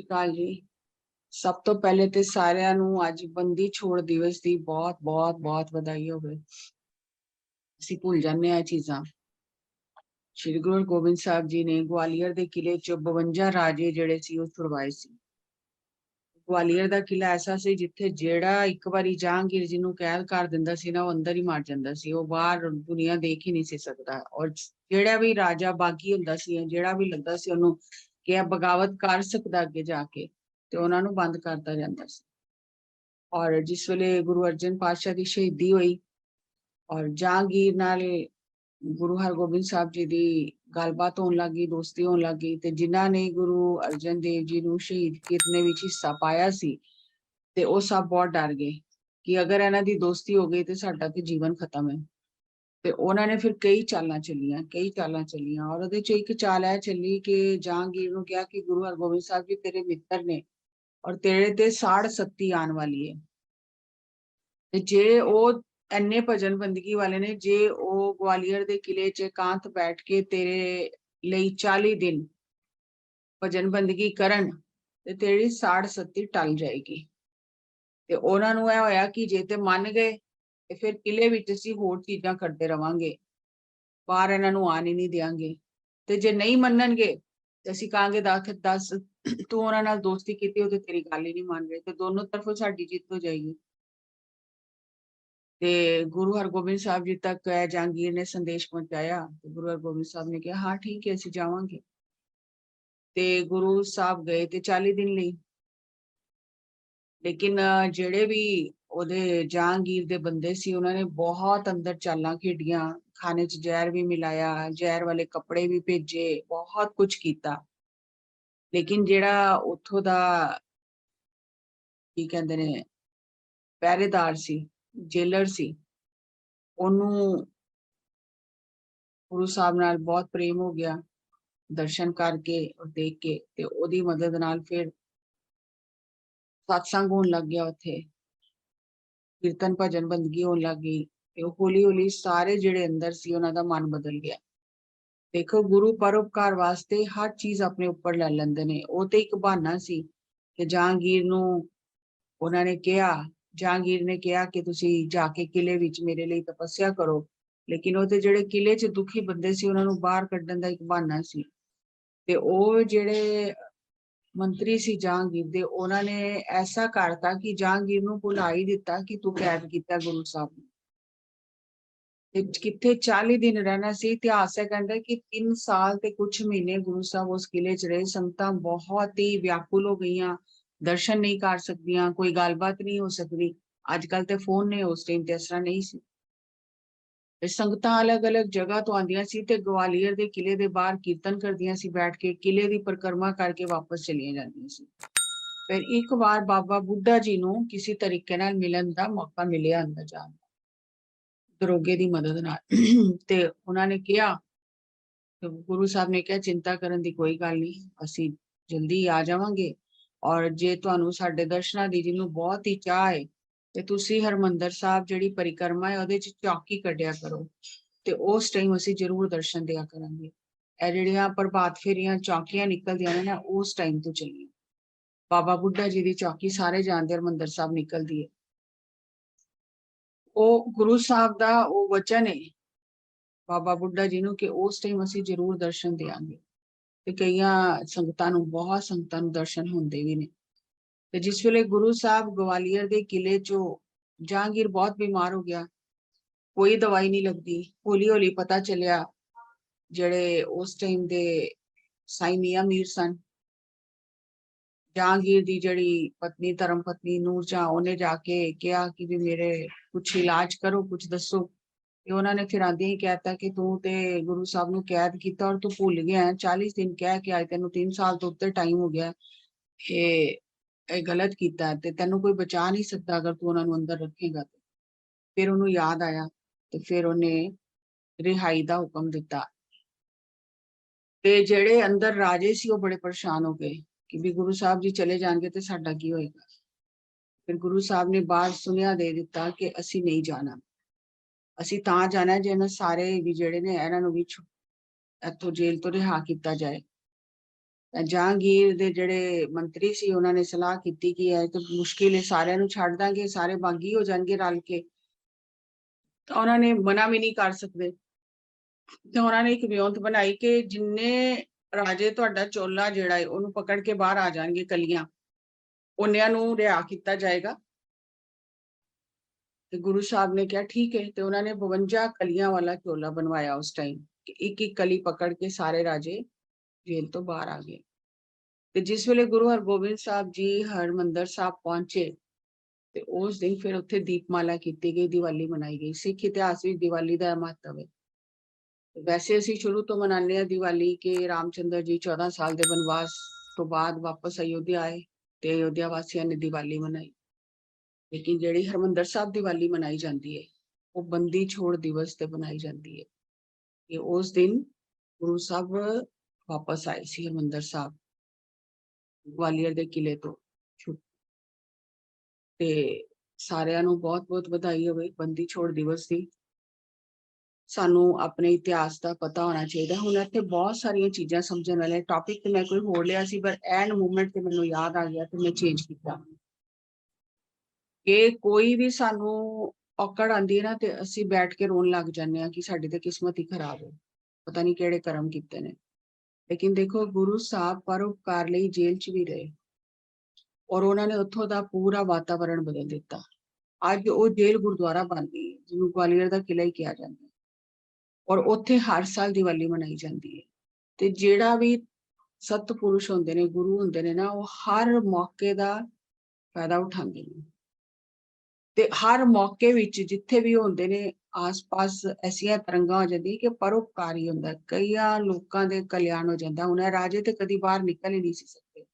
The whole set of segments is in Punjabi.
ਅਕਾਲ ਜੀ। ਸਭ ਤੋਂ ਪਹਿਲੇ ਤੇ ਸਾਰਿਆਂ ਨੂੰ ਅੱਜ ਬੰਦੀ ਛੋੜ ਦਿਵਸ ਦੀ ਬਹੁਤ ਬਹੁਤ ਬਹੁਤ ਵਧਾਈ ਹੋਵੇ। ਅਸੀਂ ਭੁੱਲ ਜਾਂਦੇ ਆ ਚੀਜ਼ਾਂ। ਸ਼੍ਰੀ ਗੁਰੂ ਗੋਬਿੰਦ ਸਾਹਿਬ ਜੀ ਨੇ ਗਵਾਲੀਅਰ ਦੇ ਕਿਲੇ ਚ 52 ਰਾਜੇ ਜਿਹੜੇ ਸੀ ਉਹ ਛੁਡਵਾਏ ਸੀ। ਗਵਾਲੀਅਰ ਦਾ ਕਿਲਾ ਐਸਾ ਸੀ ਜਿੱਥੇ ਜਿਹੜਾ ਇੱਕ ਵਾਰੀ ਜਹਾਂਗੀਰ ਜੀ ਨੂੰ ਕੈਦ ਕਰ ਦਿੰਦਾ ਸੀ ਨਾ, ਉਹ ਅੰਦਰ ਹੀ ਮਰ ਜਾਂਦਾ ਸੀ। ਉਹ ਬਾਹਰ ਦੁਨੀਆ ਦੇਖ ਹੀ ਨਹੀਂ ਸੀ ਸਕਦਾ। ਔਰ ਜਿਹੜਾ ਵੀ ਰਾਜਾ ਬਾਗੀ ਹੁੰਦਾ ਸੀ, ਜਿਹੜਾ ਵੀ ਲੱਗਦਾ ਸੀ ਉਹਨੂੰ ਕਿ ਇਹ ਬਗਾਵਤ ਕਰ ਸਕਦਾ ਅੱਗੇ ਜਾ ਕੇ, ਤੇ ਉਹਨਾਂ ਨੂੰ ਬੰਦ ਕਰਤਾ ਜਾਂਦਾ ਸੀ। ਔਰ ਜਿਸ ਵੇਲੇ ਗੁਰੂ ਅਰਜਨ ਪਾਤਸ਼ਾਹ ਦੀ ਸ਼ਹੀਦੀ ਹੋਈ ਔਰ ਜਹਾਂਗੀਰ ਨਾਲ ਗੁਰੂ ਹਰਗੋਬਿੰਦ ਸਾਹਿਬ ਜੀ ਦੀ ਗੱਲਬਾਤ ਹੋਣ ਲੱਗੀ, ਦੋਸਤੀ ਹੋਣ ਲੱਗੀ, ਤੇ ਜਿਨ੍ਹਾਂ ਨੇ ਗੁਰੂ ਅਰਜਨ ਦੇਵ ਜੀ ਨੂੰ ਸ਼ਹੀਦ ਕਰਨ ਵਿੱਚ ਹਿੱਸਾ ਪਾਇਆ ਸੀ, ਤੇ ਉਹ ਸਭ ਬਹੁਤ ਡਰ ਗਏ ਕਿ ਅਗਰ ਇਹਨਾਂ ਦੀ ਦੋਸਤੀ ਹੋ ਗਈ ਤੇ ਸਾਡਾ ਤੇ ਜੀਵਨ ਖਤਮ ਹੈ। ਤੇ ਉਹਨਾਂ ਨੇ ਫਿਰ ਕਈ ਚਾਲਾਂ ਚੱਲੀਆਂ ਔਰ ਉਹਦੇ ਚ ਇੱਕ ਚਾਲ ਇਹ ਚੱਲੀ ਕਿ ਜਹਾਂਗੀਰ ਨੂੰ ਕਿਹਾ ਕਿ ਗੁਰੂ ਹਰਗੋਬਿੰਦ ਸਾਹਿਬ ਜੀ ਤੇਰੇ ਮਿੱਤਰ ਨੇ ਔਰ ਤੇਰੇ ਤੇ ਸਾੜ ਸੱਤੀ ਆਉਣ ਵਾਲੀ ਹੈ, ਤੇ ਜੇ ਉਹ ਇੰਨੇ ਭਜਨ ਬੰਦਗੀ ਵਾਲੇ ਨੇ, ਜੇ ਉਹ ਗਵਾਲੀਅਰ ਦੇ ਕਿਲੇ 'ਚ ਇਕਾਂਤ ਬੈਠ ਕੇ ਤੇਰੇ ਲਈ 40 ਦਿਨ ਭਜਨ ਬੰਦਗੀ ਕਰਨ ਤੇ ਤੇਰੀ ਸਾੜ ਸੱਤੀ ਟਲ ਜਾਏਗੀ। ਤੇ ਉਹਨਾਂ ਨੂੰ ਇਹ ਹੋਇਆ ਕਿ ਜੇ ਤੇ ਮੰਨ ਗਏ ਤੇ ਫਿਰ ਕਿਲੇ ਵਿੱਚ ਅਸੀਂ ਹੋਰ ਚੀਜ਼ਾਂ ਕਰਦੇ ਰਵਾਂਗੇ, ਬਾਹਰ ਇਹਨਾਂ ਨੂੰ ਆਣ ਹੀ ਨਹੀਂ ਦਿਆਂਗੇ। ਤੇ ਜੇ ਨਹੀਂ ਮੰਨਣਗੇ ਤੇ ਅਸੀਂ ਕਹਾਂਗੇ ਦੱਸ ਤੂੰ ਉਹਨਾਂ ਨਾਲ ਦੋਸਤੀ ਕੀਤੀ, ਉਹ ਤੇ ਤੇਰੀ ਗੱਲ ਹੀ ਨਹੀਂ ਮੰਨ ਰਹੇ, ਤੇ ਦੋਨੋਂ ਤਰਫੋਂ ਸਾਡੀ ਜਿੱਤ ਹੋ ਜਾਏਗੀ। ਤੇ ਗੁਰੂ ਹਰਗੋਬਿੰਦ ਸਾਹਿਬ ਜੀ ਤੱਕ ਜਹਾਂਗੀਰ ਨੇ ਸੰਦੇਸ਼ ਪਹੁੰਚਾਇਆ ਤੇ ਗੁਰੂ ਹਰਗੋਬਿੰਦ ਸਾਹਿਬ ਨੇ ਕਿਹਾ ਹਾਂ ਠੀਕ ਹੈ, ਅਸੀਂ ਜਾਵਾਂਗੇ। ਤੇ ਗੁਰੂ ਸਾਹਿਬ ਗਏ ਤੇ 40 ਦਿਨ ਲਈ, ਲੇਕਿਨ ਜਿਹੜੇ ਵੀ ਉਹਦੇ ਜਹਾਂਗੀਰ ਦੇ ਬੰਦੇ ਸੀ ਉਹਨਾਂ ਨੇ ਬਹੁਤ ਅੰਦਰ ਚਾਲਾਂ ਖੇਡੀਆਂ, ਖਾਣੇ 'ਚ ਜ਼ਹਿਰ ਵੀ ਮਿਲਾਇਆ, ਜ਼ਹਿਰ ਵਾਲੇ ਕੱਪੜੇ ਵੀ ਭੇਜੇ, ਬਹੁਤ ਕੁਝ ਕੀਤਾ। ਲੇਕਿਨ ਜਿਹੜਾ ਉੱਥੋਂ ਦਾ ਕੀ ਕਹਿੰਦੇ ਨੇ ਪਹਿਰੇਦਾਰ ਸੀ, ਜੇਲਰ ਸੀ, ਉਹਨੂੰ ਗੁਰੂ ਸਾਹਿਬ ਨਾਲ ਬਹੁਤ ਪ੍ਰੇਮ ਹੋ ਗਿਆ ਦਰਸ਼ਨ ਕਰਕੇ ਔਰ ਦੇਖ ਕੇ, ਤੇ ਉਹਦੀ ਮਦਦ ਨਾਲ ਫਿਰ ਸਤਸੰਗ ਹੋਣ ਲੱਗ ਗਿਆ, ਉੱਥੇ ਕੀਰਤਨ ਭਜਨ ਬੰਦਗੀ ਹੋਣ ਲੱਗ ਗਈ, ਤੇ ਉਹ ਹੌਲੀ ਹੌਲੀ ਸਾਰੇ ਜਿਹੜੇ ਅੰਦਰ ਸੀ ਉਹਨਾਂ ਦਾ ਮਨ ਬਦਲ ਗਿਆ। ਦੇਖੋ, ਗੁਰੂ ਪਰਉਪਕਾਰ ਵਾਸਤੇ ਹਰ ਚੀਜ਼ ਆਪਣੇ ਉੱਪਰ ਲੈ ਲੈਂਦੇ ਨੇ। ਉਹ ਤੇ ਇੱਕ ਬਹਾਨਾ ਸੀ ਕਿ ਜਹਾਂਗੀਰ ਨੂੰ ਉਹਨਾਂ ਨੇ ਕਿਹਾ, ਜਹਾਂਗੀਰ ਨੇ ਕਿਹਾ ਕਿ ਤੁਸੀਂ ਜਾ ਕੇ ਕਿਲੇ ਵਿੱਚ ਮੇਰੇ ਲਈ ਤਪੱਸਿਆ ਕਰੋ, ਲੇਕਿਨ ਉਹ ਤੇ ਜਿਹੜੇ ਕਿਲੇ 'ਚ ਦੁਖੀ ਬੰਦੇ ਸੀ ਉਹਨਾਂ ਨੂੰ ਬਾਹਰ ਕੱਢਣ ਦਾ ਇੱਕ ਬਹਾਨਾ ਸੀ। ਤੇ ਉਹ ਜਿਹੜੇ ਮੰਤਰੀ ਸੀ ਜਹਾਂਗੀਰ ਦੇ, ਉਹਨਾਂ ਨੇ ਐਸਾ ਕਰਤਾ ਕਿ ਜਹਾਂਗੀਰ ਨੂੰ ਭੁਲਾ ਹੀ ਦਿੱਤਾ ਕਿ ਤੂੰ ਕੈਦ ਕੀਤਾ ਗੁਰੂ ਸਾਹਿਬ ਨੂੰ। ਤੇ ਕਿੱਥੇ 40 ਦਿਨ ਰਹਿਣਾ ਸੀ। ਇਤਿਹਾਸ ਇਹ ਕਹਿੰਦਾ ਕਿ 3 ਸਾਲ ਤੇ ਕੁਝ ਮਹੀਨੇ ਗੁਰੂ ਸਾਹਿਬ ਉਸ ਕਿਲੇ 'ਚ ਰਹੇ। ਸੰਗਤਾਂ ਬਹੁਤ ਹੀ ਵਿਆਕੁਲ ਹੋ ਗਈਆਂ, ਦਰਸ਼ਨ ਨਹੀਂ ਕਰ ਸਕਦੀਆਂ, ਕੋਈ ਗੱਲਬਾਤ ਨਹੀਂ ਹੋ ਸਕਦੀ। ਅੱਜ ਕੱਲ ਤੇ ਫੋਨ ਨੇ, ਉਸ ਟਾਈਮ ਤੇ ਇਸ ਤਰ੍ਹਾਂ ਨਹੀਂ ਸੀ। ਤੇ ਸੰਗਤਾਂ ਅਲੱਗ-ਅਲੱਗ ਜਗ੍ਹਾ ਤੋਂ ਆਉਂਦੀਆਂ ਸੀ ਤੇ ਗਵਾਲੀਅਰ ਦੇ ਕਿਲੇ ਦੇ ਬਾਹਰ ਕੀਰਤਨ ਕਰਦੀਆਂ ਸੀ ਬੈਠ ਕੇ, ਕਿਲੇ ਦੀ ਪਰਿਕਰਮਾ ਕਰਕੇ ਵਾਪਸ ਚਲੀਆਂ ਜਾਂਦੀਆਂ ਸੀ। ਫਿਰ ਇੱਕ ਵਾਰ ਬਾਬਾ ਬੁੱਢਾ ਜੀ ਨੂੰ ਕਿਸੇ ਤਰੀਕੇ ਨਾਲ ਮਿਲਣ ਦਾ ਮੌਕਾ ਮਿਲਿਆ ਅੰਦਰ ਜਾਣ ਦਾ, ਦਰੋਗੇ ਦੀ ਮਦਦ ਨਾਲ। ਤੇ ਉਹਨਾਂ ਨੇ ਕਿਹਾ, ਤੇ ਗੁਰੂ ਸਾਹਿਬ ਨੇ ਕਿਹਾ ਚਿੰਤਾ ਕਰਨ ਦੀ ਕੋਈ ਗੱਲ ਨਹੀਂ, ਅਸੀਂ ਜਲਦੀ ਆ ਜਾਵਾਂਗੇ। ਔਰ ਜੇ ਤੁਹਾਨੂੰ ਸਾਡੇ ਦਰਸ਼ਨਾਂ ਦੀ ਜਿਹਨੂੰ ਬਹੁਤ ਹੀ ਚਾਹ ਹੈ ਤੇ ਤੁਸੀਂ ਹਰਮੰਦਰ ਸਾਹਿਬ ਜਿਹੜੀ ਪਰਿਕਰਮਾ ਹੈ ਉਹਦੇ 'ਚ ਚੌਕੀ ਕੱਢਿਆ ਕਰੋ, ਤੇ ਉਸ ਟਾਈਮ ਅਸੀਂ ਜ਼ਰੂਰ ਦਰਸ਼ਨ ਦਿਆ ਕਰਾਂਗੇ। ਇਹ ਜਿਹੜੀਆਂ ਪ੍ਰਭਾਤ ਫੇਰੀਆਂ ਚੌਕੀਆਂ ਨਿਕਲਦੀਆਂ ਨੇ ਨਾ, ਉਸ ਟਾਈਮ ਤੋਂ ਚੱਲੀਆਂ। ਬਾਬਾ ਬੁੱਢਾ ਜੀ ਦੀ ਚੌਕੀ ਸਾਰੇ ਜਾਣਦੇ, ਹਰਮੰਦਰ ਸਾਹਿਬ ਨਿਕਲਦੀ ਹੈ। ਉਹ ਗੁਰੂ ਸਾਹਿਬ ਦਾ ਉਹ ਵਚਨ ਹੈ ਬਾਬਾ ਬੁੱਢਾ ਜੀ ਨੂੰ ਕਿ ਉਸ ਟਾਈਮ ਅਸੀਂ ਜ਼ਰੂਰ ਦਰਸ਼ਨ ਦਿਆਂਗੇ। ਤੇ ਕਈਆਂ ਸੰਗਤਾਂ ਨੂੰ, ਬਹੁਤ ਸੰਗਤਾਂ ਨੂੰ ਦਰਸ਼ਨ ਹੁੰਦੇ ਵੀ ਨੇ। ਤੇ ਜਿਸ ਵੇਲੇ ਗੁਰੂ ਸਾਹਿਬ ਗਵਾਲੀਅਰ ਦੇ ਕਿਲੇ 'ਚੋਂ, ਜਹਾਂਗੀਰ ਬਹੁਤ ਬਿਮਾਰ ਹੋ ਗਿਆ, ਕੋਈ ਦਵਾਈ ਨਹੀਂ ਲੱਗਦੀ। ਹੌਲੀ ਹੌਲੀ ਪਤਾ ਚੱਲਿਆ, ਜਿਹੜੇ ਉਸ ਟਾਈਮ ਦੇ ਸਾਈਂ ਮੀਆਂ ਮੀਰ ਸਨ, ਜਹਾਂਗੀਰ ਦੀ ਜਿਹੜੀ ਪਤਨੀ, ਧਰਮ ਪਤਨੀ ਨੂਰ ਜਹਾਂ, ਉਹਨੇ ਜਾ ਕੇ ਕਿਹਾ ਕਿ ਵੀ ਮੇਰੇ ਕੁਛ ਇਲਾਜ ਕਰੋ, ਕੁਛ ਦੱਸੋ। ਤੇ ਉਹਨਾਂ ਨੇ ਫਿਰ ਆਂਦੇ ਹੀ ਕਹਿਤਾ ਕਿ ਤੂੰ ਤੇ ਗੁਰੂ ਸਾਹਿਬ ਨੂੰ ਕੈਦ ਕੀਤਾ ਔਰ ਤੂੰ ਭੁੱਲ ਗਿਆ 40 ਦਿਨ ਕਹਿ ਕੇ, ਅੱਜ ਤੈਨੂੰ 3 ਸਾਲ ਤੋਂ ਉੱਤੇ ਟਾਈਮ ਹੋ ਗਿਆ, ਇਹ ਗਲਤ ਕੀਤਾ ਤੇ ਤੈਨੂੰ ਕੋਈ ਬਚਾ ਨਹੀਂ ਸਕਦਾ ਅਗਰ ਤੂੰ ਉਹਨਾਂ ਨੂੰ ਅੰਦਰ ਰੱਖੇਗਾ। ਫਿਰ ਉਹਨੂੰ ਯਾਦ ਆਇਆ ਤੇ ਫਿਰ ਉਹਨੇ ਰਿਹਾਈ ਦਾ ਹੁਕਮ ਦਿੱਤਾ। ਤੇ ਜਿਹੜੇ ਅੰਦਰ ਰਾਜੇ ਸੀ ਉਹ ਬੜੇ ਪਰੇਸ਼ਾਨ ਹੋ ਗਏ ਕਿ ਵੀ ਗੁਰੂ ਸਾਹਿਬ ਜੀ ਚਲੇ ਜਾਣਗੇ ਤੇ ਸਾਡਾ ਕੀ ਹੋਏਗਾ। ਫਿਰ ਗੁਰੂ ਸਾਹਿਬ ਨੇ ਬਾਹਰ ਸੁਨੇਹਾ ਦੇ ਦਿੱਤਾ ਕਿ ਅਸੀਂ ਨਹੀਂ ਜਾਣਾ, ਅਸੀਂ ਤਾਂ ਜਾਣਾ ਜੇ ਇਹਨਾਂ ਸਾਰੇ ਵੀ ਜਿਹੜੇ ਨੇ ਇਹਨਾਂ ਨੂੰ ਵੀ ਇੱਥੋਂ ਜੇਲ੍ਹ ਤੋਂ ਰਿਹਾ ਕੀਤਾ ਜਾਏ। जहांगीर दे जेड़े मंत्री सी उन्होंने ने सलाह की कि है तो मुश्किल है, सारे छड़ देंगे, सारे बागी हो जाएंगे रल के, तो उन्होंने मना भी नहीं कर सकते। तो उन्होंने एक विਉਂਤ बनाई कि जिन्ने राजे तुहाडा चोला जिहड़ा है उन्होंने पकड़ के बाहर आ जाएंगे कलियां, उन्नियां नूं रिहा किया जाएगा। तो गुरु साहब ने कहा ठीक है, तो उन्होंने 52 कलियां वाला चोला बनवाया उस टाइम, एक एक कली पकड़ के सारे राजे जेल तो बाहर आ गए। तो जिस वेले गुरु हरगोबिंद साहब जी हरमंदर साहब पहुंचे, तो उस दिन फिर उत्थे दीपमाला की गई, दिवाली मनाई गई। सिख इतिहास में दिवाली का महत्व है। वैसे असी शुरू तो मनाने दिवाली के रामचंद्र जी 14 साल के बनवास तो बाद वापस अयोध्या आए, तो अयोध्या वासियों ने दिवाली मनाई। लेकिन जिहड़ी हरमंदर साहब दिवाली मनाई जाती है वो बंदी छोड़ दिवस ते मनाई जाती है कि उस दिन गुरु साहब वापस आए सी हरमंदर साहब ग्वालियर के किले तो। ते सारिਆਂ ਨੂੰ बहुत-बहुत ਵਧਾਈ ਹੋਵੇ बंदी छोड़ दिवस की। सानू अपने इतिहास का पता होना चाहिए। हुण इत्थे बहुत सारिया चीज़ां समझण वाले टॉपिक ते मैं कोई होर लिया सी, पर एन मूवमेंट ते मैनूं याद आ गया तो मैं चेंज किया कि कोई भी सानू औकड़ आंदी है ना ते असीं बैठ के रोन लग जाने आ कि साडी ते किस्मत ही खराब है, पता नहीं किहड़े कर्म कीते ने। लेकिन देखो गुरु साहब परोपकार लई जेल च भी रहे और उन्होंने उत्थों दा पूरा वातावरण बदल दिता। अज वो जेल गुरुद्वारा बन गई है जिन्होंने ग्वालियर का किला ही कहा जाता है और उत्थे हर साल दिवाली मनाई जाती है। ते जेड़ा भी सतपुरुष होंदे ने, गुरु होंदे ने ना, वो हर मौके का फायदा उठाते हैं। ते हर मौके विच जिथे भी होंदे ने आस पास ऐसिया तरंगा हो जाती कि परोपकारी होंदा, कई लोगों के कल्याण हो जाता। उन्हें राजे तो कभी बाहर निकल ही नहीं सी सकते,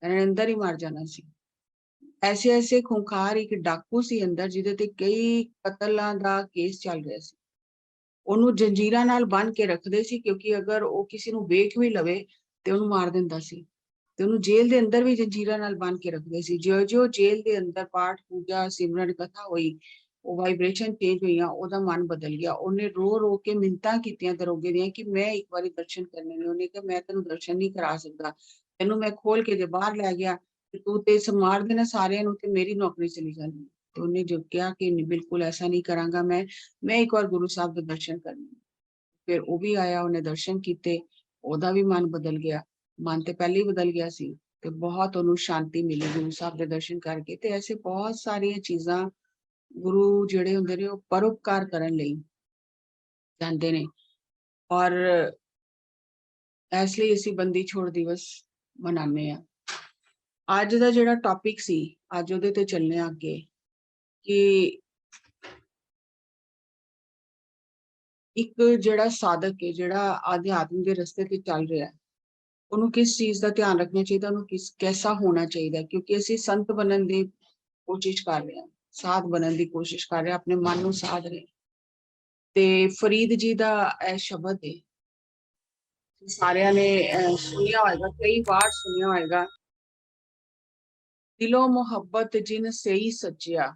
उन्हें अंदर ही मर जाना सी। ऐसे ऐसे खूंखार एक डाकू सी अंदर जिहदे ते कई कतलों का केस चल रहा सी। ਉਹਨੂੰ ਜੰਜੀਰਾਂ ਨਾਲ ਬੰਨ ਕੇ ਰੱਖਦੇ ਸੀ ਕਿਉਂਕਿ ਅਗਰ ਉਹ ਕਿਸੇ ਨੂੰ ਵੇਖ ਵੀ ਲਵੇ ਤੇ ਉਹਨੂੰ ਮਾਰ ਦਿੰਦਾ ਸੀ ਤੇ ਉਹਨੂੰ ਜੇਲ੍ਹ ਦੇ ਅੰਦਰ ਵੀ ਜੰਜੀਰਾਂ ਨਾਲ ਬੰਨ ਕੇ ਰੱਖਦੇ ਸੀ। ਜਿਉਂ ਜਿਉਂ ਜੇਲ੍ਹ ਦੇ ਅੰਦਰ ਪਾਠ ਪੂਜਾ ਸਿਮਰਨ ਕਥਾ ਹੋਈ, ਉਹ ਵਾਈਬ੍ਰੇਸ਼ਨ ਚੇਂਜ ਹੋਈਆਂ, ਉਹਦਾ ਮਨ ਬਦਲ ਗਿਆ। ਉਹਨੇ ਰੋ ਰੋ ਕੇ ਮਿੰਨਤਾਂ ਕੀਤੀਆਂ ਦਰੋਗੇ ਦੀਆਂ ਕਿ ਮੈਂ ਇੱਕ ਵਾਰੀ ਦਰਸ਼ਨ ਕਰਨੇ ਨੇ। ਉਹਨੇ ਕਿਹਾ ਮੈਂ ਤੈਨੂੰ ਦਰਸ਼ਨ ਨਹੀਂ ਕਰਾ ਸਕਦਾ, ਤੈਨੂੰ ਮੈਂ ਖੋਲ ਕੇ ਜੇ ਬਾਹਰ ਲੈ ਗਿਆ ਤੇ ਤੂੰ ਤੇ ਮਾਰ ਦੇਣਾ ਸਾਰਿਆਂ ਨੂੰ ਤੇ ਮੇਰੀ ਨੌਕਰੀ चली जानी। तो उन्हें जो कहा कि बिल्कुल ऐसा नहीं करांगा, मैं एक बार गुरु साहब के दर्शन करने। फिर वो भी आया, उन्हें दर्शन किए, ओदा भी मन बदल गया। मन तो पहले ही बदल गया सी ते बहुत उन्हें शांति मिली गुरु साहब के दर्शन करके। ते ऐसे बहुत सारिया चीज़ां गुरु जिहड़े हुंदे ने वो परोपकार करन लई जांदे ने और इसलिए असीं बंदी छोड़ दिवस मनाने आ। अज दा जिहड़ा टॉपिक सी अज उहदे ते चलने अगे कि एक जिहड़ा साधक है, जिहड़ा आध्यात्म के रस्ते ते चल रहा है, उन्होंने किस चीज़ का ध्यान रखना चाहिए, उन्होंने किस कैसा होना चाहिए। क्योंकि असीं संत बनने की कोशिश कर रहे हैं, साध बनने की कोशिश कर रहे हैं, अपने मन को साध रहे। ते फरीद जी का यह शब्द है, सारिया ने सुनिया होगा, कई बार सुनिया होगा, दिलों मुहब्बत जिन सही सचिया,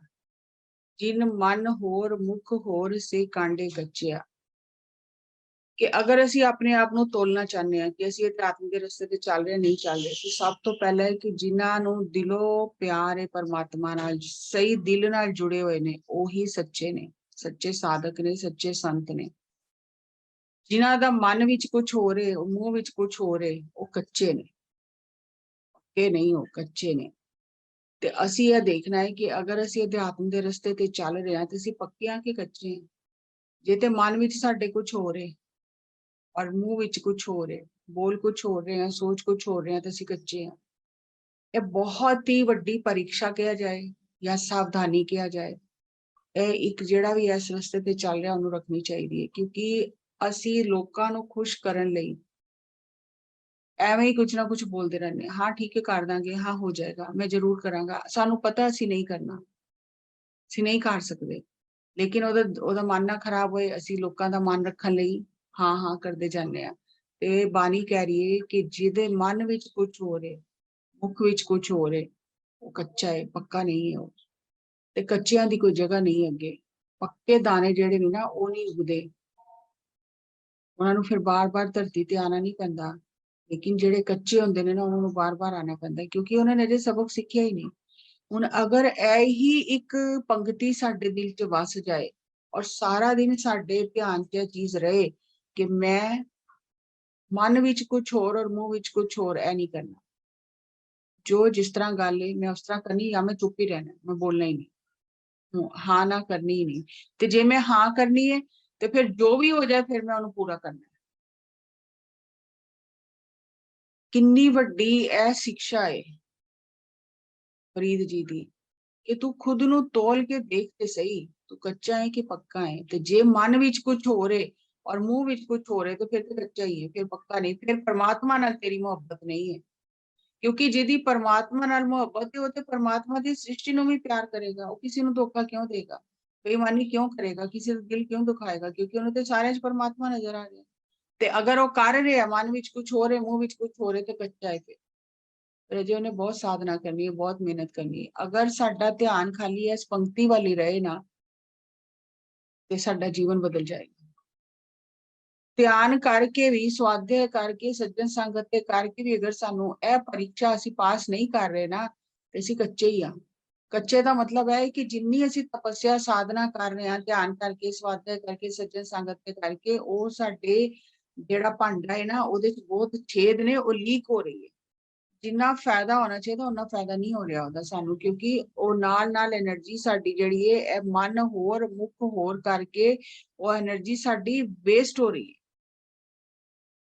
जिन मन होर मुख होर से कांडे गचिया। कि अगर असी अपने आप को तोलना चाहते हैं कि असी अध्यात्म के रस्ते ते चल रहे नहीं चल रहे, तो सब तो पहला है कि जिन्होंने दिलों प्यार है परमात्मा नाल, सही दिल नाल जुड़े हुए ने, ओही सच्चे ने, सच्चे साधक ने, सच्चे संत ने। जिन्हों का मन विच कुछ हो रहे, मूह विच कुछ हो रहे, वो कच्चे ने, पक्के नहीं, हो कच्चे ने। ते असी यह देखना है कि अगर असी अध्यात्म के रस्ते ते चल रहे हैं तो असी पक्के हैं कि कच्चे हैं। जे ते मन विच साडे कुछ हो रहे और मुंह विच कुछ हो रहे, बोल कुछ हो रहे हैं, सोच कुछ हो रहे हैं, तो असी कच्चे हैं। ये बहुत ही वड्डी परीक्षा कहा जाए या सावधानी कहा जाए, एक जिहड़ा भी इस रस्ते ते चल रहा उन्होंने रखनी चाहिए। क्योंकि असी लोकां नूं खुश करन लई एवें ही कुछ ना कुछ बोलते रहने, हाँ ठीक है कर देंगे, हाँ हो जाएगा, मैं जरूर करांगा। सानू पता असी नहीं करना, असी नहीं कर सकते, लेकिन ओदा मन ना खराब होए, असी लोकां दा मन रखण लई हाँ हाँ करते जाने आ। ते बानी कह रही है कि जिहदे मन विच कुछ हो रहे, मुख विच कुछ हो रहे, वो कच्चा है, पक्का नहीं है। वो ते कच्चियां दी कोई जगह नहीं अगे। पक्के दाने जिहड़े ने ना वो नहीं उगदे, उन्हां नूं फिर बार बार धरती ते आना नहीं पैंदा। लेकिन ਜਿਹੜੇ ਕੱਚੇ ਹੁੰਦੇ ਨੇ ਨਾ ਉਹਨਾਂ ਨੂੰ ਬਾਰ-ਬਾਰ ਆਣਾ ਪੈਂਦਾ ਕਿਉਂਕਿ ਉਹਨਾਂ ਨੇ ਅਜੇ ਸਬਕ ਸਿੱਖਿਆ ਹੀ ਨਹੀਂ। ਹੁਣ ਅਗਰ ਇਹ ਹੀ ਇੱਕ ਪੰਕਤੀ ਸਾਡੇ ਦਿਲ 'ਚ ਵਸ ਜਾਏ ਔਰ ਸਾਰਾ ਦਿਨ ਸਾਡੇ ਧਿਆਨ 'ਚ ਇਹ ਚੀਜ਼ ਰਹੇ ਕਿ ਮੈਂ ਮਨ ਵਿੱਚ ਕੁਛ ਹੋਰ ਔਰ ਮੂੰਹ ਵਿੱਚ ਕੁਛ ਹੋਰ, ਇਹ ਨਹੀਂ ਕਰਨਾ। ਜੋ ਜਿਸ ਤਰ੍ਹਾਂ ਗੱਲ ਹੈ ਮੈਂ ਉਸ ਤਰ੍ਹਾਂ ਕਰਨੀ ਜਾਂ ਮੈਂ ਚੁੱਪ ਹੀ ਰਹਿਣਾ, ਮੈਂ ਬੋਲਣਾ ਹੀ ਨਹੀਂ, ਹਾਂ ਨਾ ਕਰਨੀ ਹੀ ਨਹੀਂ। ਤੇ ਜੇ ਮੈਂ ਹਾਂ ਕਰਨੀ ਹੈ ਤੇ ਫਿਰ ਜੋ ਵੀ ਹੋ ਜਾਏ ਫਿਰ ਮੈਂ ਉਹਨੂੰ ਪੂਰਾ ਕਰਨਾ। ਕਿੰਨੀ ਵੱਡੀ ਇਹ ਸਿੱਖਿਆ ਹੈ ਫਰੀਦ ਜੀ ਦੀ ਕਿ ਤੂੰ ਖੁਦ ਨੂੰ ਤੋਲ ਕੇ ਦੇਖ ਤੇ ਸਹੀ, ਤੂੰ ਕੱਚਾ ਹੈ ਕਿ ਪੱਕਾ ਹੈ। ਤੇ ਜੇ ਮਨ ਵਿੱਚ ਕੁਝ ਹੋ ਰੇ ਔਰ ਮੂੰਹ ਵਿੱਚ ਕੁਝ ਹੋ ਰੇ ਤੇ ਫਿਰ ਤੇ ਕੱਚਾ ਹੀ ਹੈ, ਫਿਰ ਪੱਕਾ ਨਹੀਂ, ਫਿਰ परमात्मा ਨਾਲ ਤੇਰੀ ਮੁਹੱਬਤ ਨਹੀਂ ਹੈ। ਕਿਉਂਕਿ ਜਿਹਦੀ परमात्मा ਨਾਲ ਮੁਹੱਬਤ ਹੈ ਉਹ ਤੇ परमात्मा ਦੀ ਸ੍ਰਿਸ਼ਟੀ ਨੂੰ ਵੀ ਪਿਆਰ ਕਰੇਗਾ। ਉਹ ਕਿਸੇ ਨੂੰ ਧੋਖਾ ਕਿਉਂ ਦੇਗਾ, ਬੇਈਮਾਨੀ ਕਿਉਂ ਕਰੇਗਾ, ਕਿਸੇ ਦਾ ਦਿਲ ਕਿਉਂ ਦੁਖਾਏਗਾ, ਕਿਉਂਕਿ ਉਹਨੂੰ ਤੇ ਸਾਰਿਆਂ 'ਚ परमात्मा ਨਜ਼ਰ ਆ ਰਿਹਾ। ਤੇ ਅਗਰ ਉਹ ਕਰ ਰਿਹਾ ਮਨ ਵਿੱਚ ਕੁਝ ਹੋ ਰਿਹਾ ਮੂੰਹ ਵਿੱਚ ਕੁਝ ਹੋ ਰਿਹਾ ਤੇ ਕੱਚਾ ਹੈ। ਫਿਰ ਅਜੇ ਉਹਨੇ ਬਹੁਤ ਸਾਧਨਾ ਕਰਨੀ ਹੈ, ਬਹੁਤ ਮਿਹਨਤ ਕਰਨੀ ਹੈ। ਅਗਰ ਸਾਡਾ ਧਿਆਨ ਖਾਲੀ ਇਸ ਪੰਕਤੀ ਵੱਲ ਹੀ ਰਹੇ ਨਾ ਤੇ ਸਾਡਾ ਜੀਵਨ ਬਦਲ ਜਾਏਗਾ। ਧਿਆਨ ਕਰਕੇ ਵੀ, ਸਵਾਧਿਆ ਕਰਕੇ, ਸੱਜਣ ਸੰਗਤ ਤੇ ਕਰਕੇ ਵੀ ਅਗਰ ਸਾਨੂੰ ਇਹ ਪਰੀਖਿਆ ਅਸੀਂ ਪਾਸ ਨਹੀਂ ਕਰ ਰਹੇ ਨਾ ਤੇ ਅਸੀਂ ਕੱਚੇ ਹੀ ਆ। ਕੱਚੇ ਦਾ ਮਤਲਬ ਹੈ ਕਿ ਜਿੰਨੀ ਅਸੀਂ ਤਪੱਸਿਆ ਸਾਧਨਾ ਕਰ ਰਹੇ ਹਾਂ ਧਿਆਨ ਕਰਕੇ, ਸਵਾਧਿਆ ਕਰਕੇ, ਸੱਜਣ ਸੰਗਤ ਤੇ ਕਰਕੇ, ਉਹ ਸਾਡੇ ਜਿਹੜਾ ਭਾਂਡਾ ਹੈ ਨਾ ਉਹਦੇ 'ਚ ਬਹੁਤ ਛੇਦ ਨੇ, ਉਹ ਲੀਕ ਹੋ ਰਹੀ ਹੈ। ਜਿੰਨਾ ਫਾਇਦਾ ਹੋਣਾ ਚਾਹੀਦਾ ਉਹਨਾਂ ਫਾਇਦਾ ਨਹੀਂ ਹੋ ਰਿਹਾ ਉਹਦਾ ਸਾਨੂੰ, ਕਿਉਂਕਿ ਉਹ ਨਾਲ એનર્ਜੀ ਸਾਡੀ ਜਿਹੜੀ ਹੈ ਇਹ ਮਨ ਹੋਰ ਮੁਖ ਹੋਰ ਕਰਕੇ ਉਹ એનર્ਜੀ ਸਾਡੀ ਵੇਸਟ ਹੋ ਰਹੀ ਹੈ।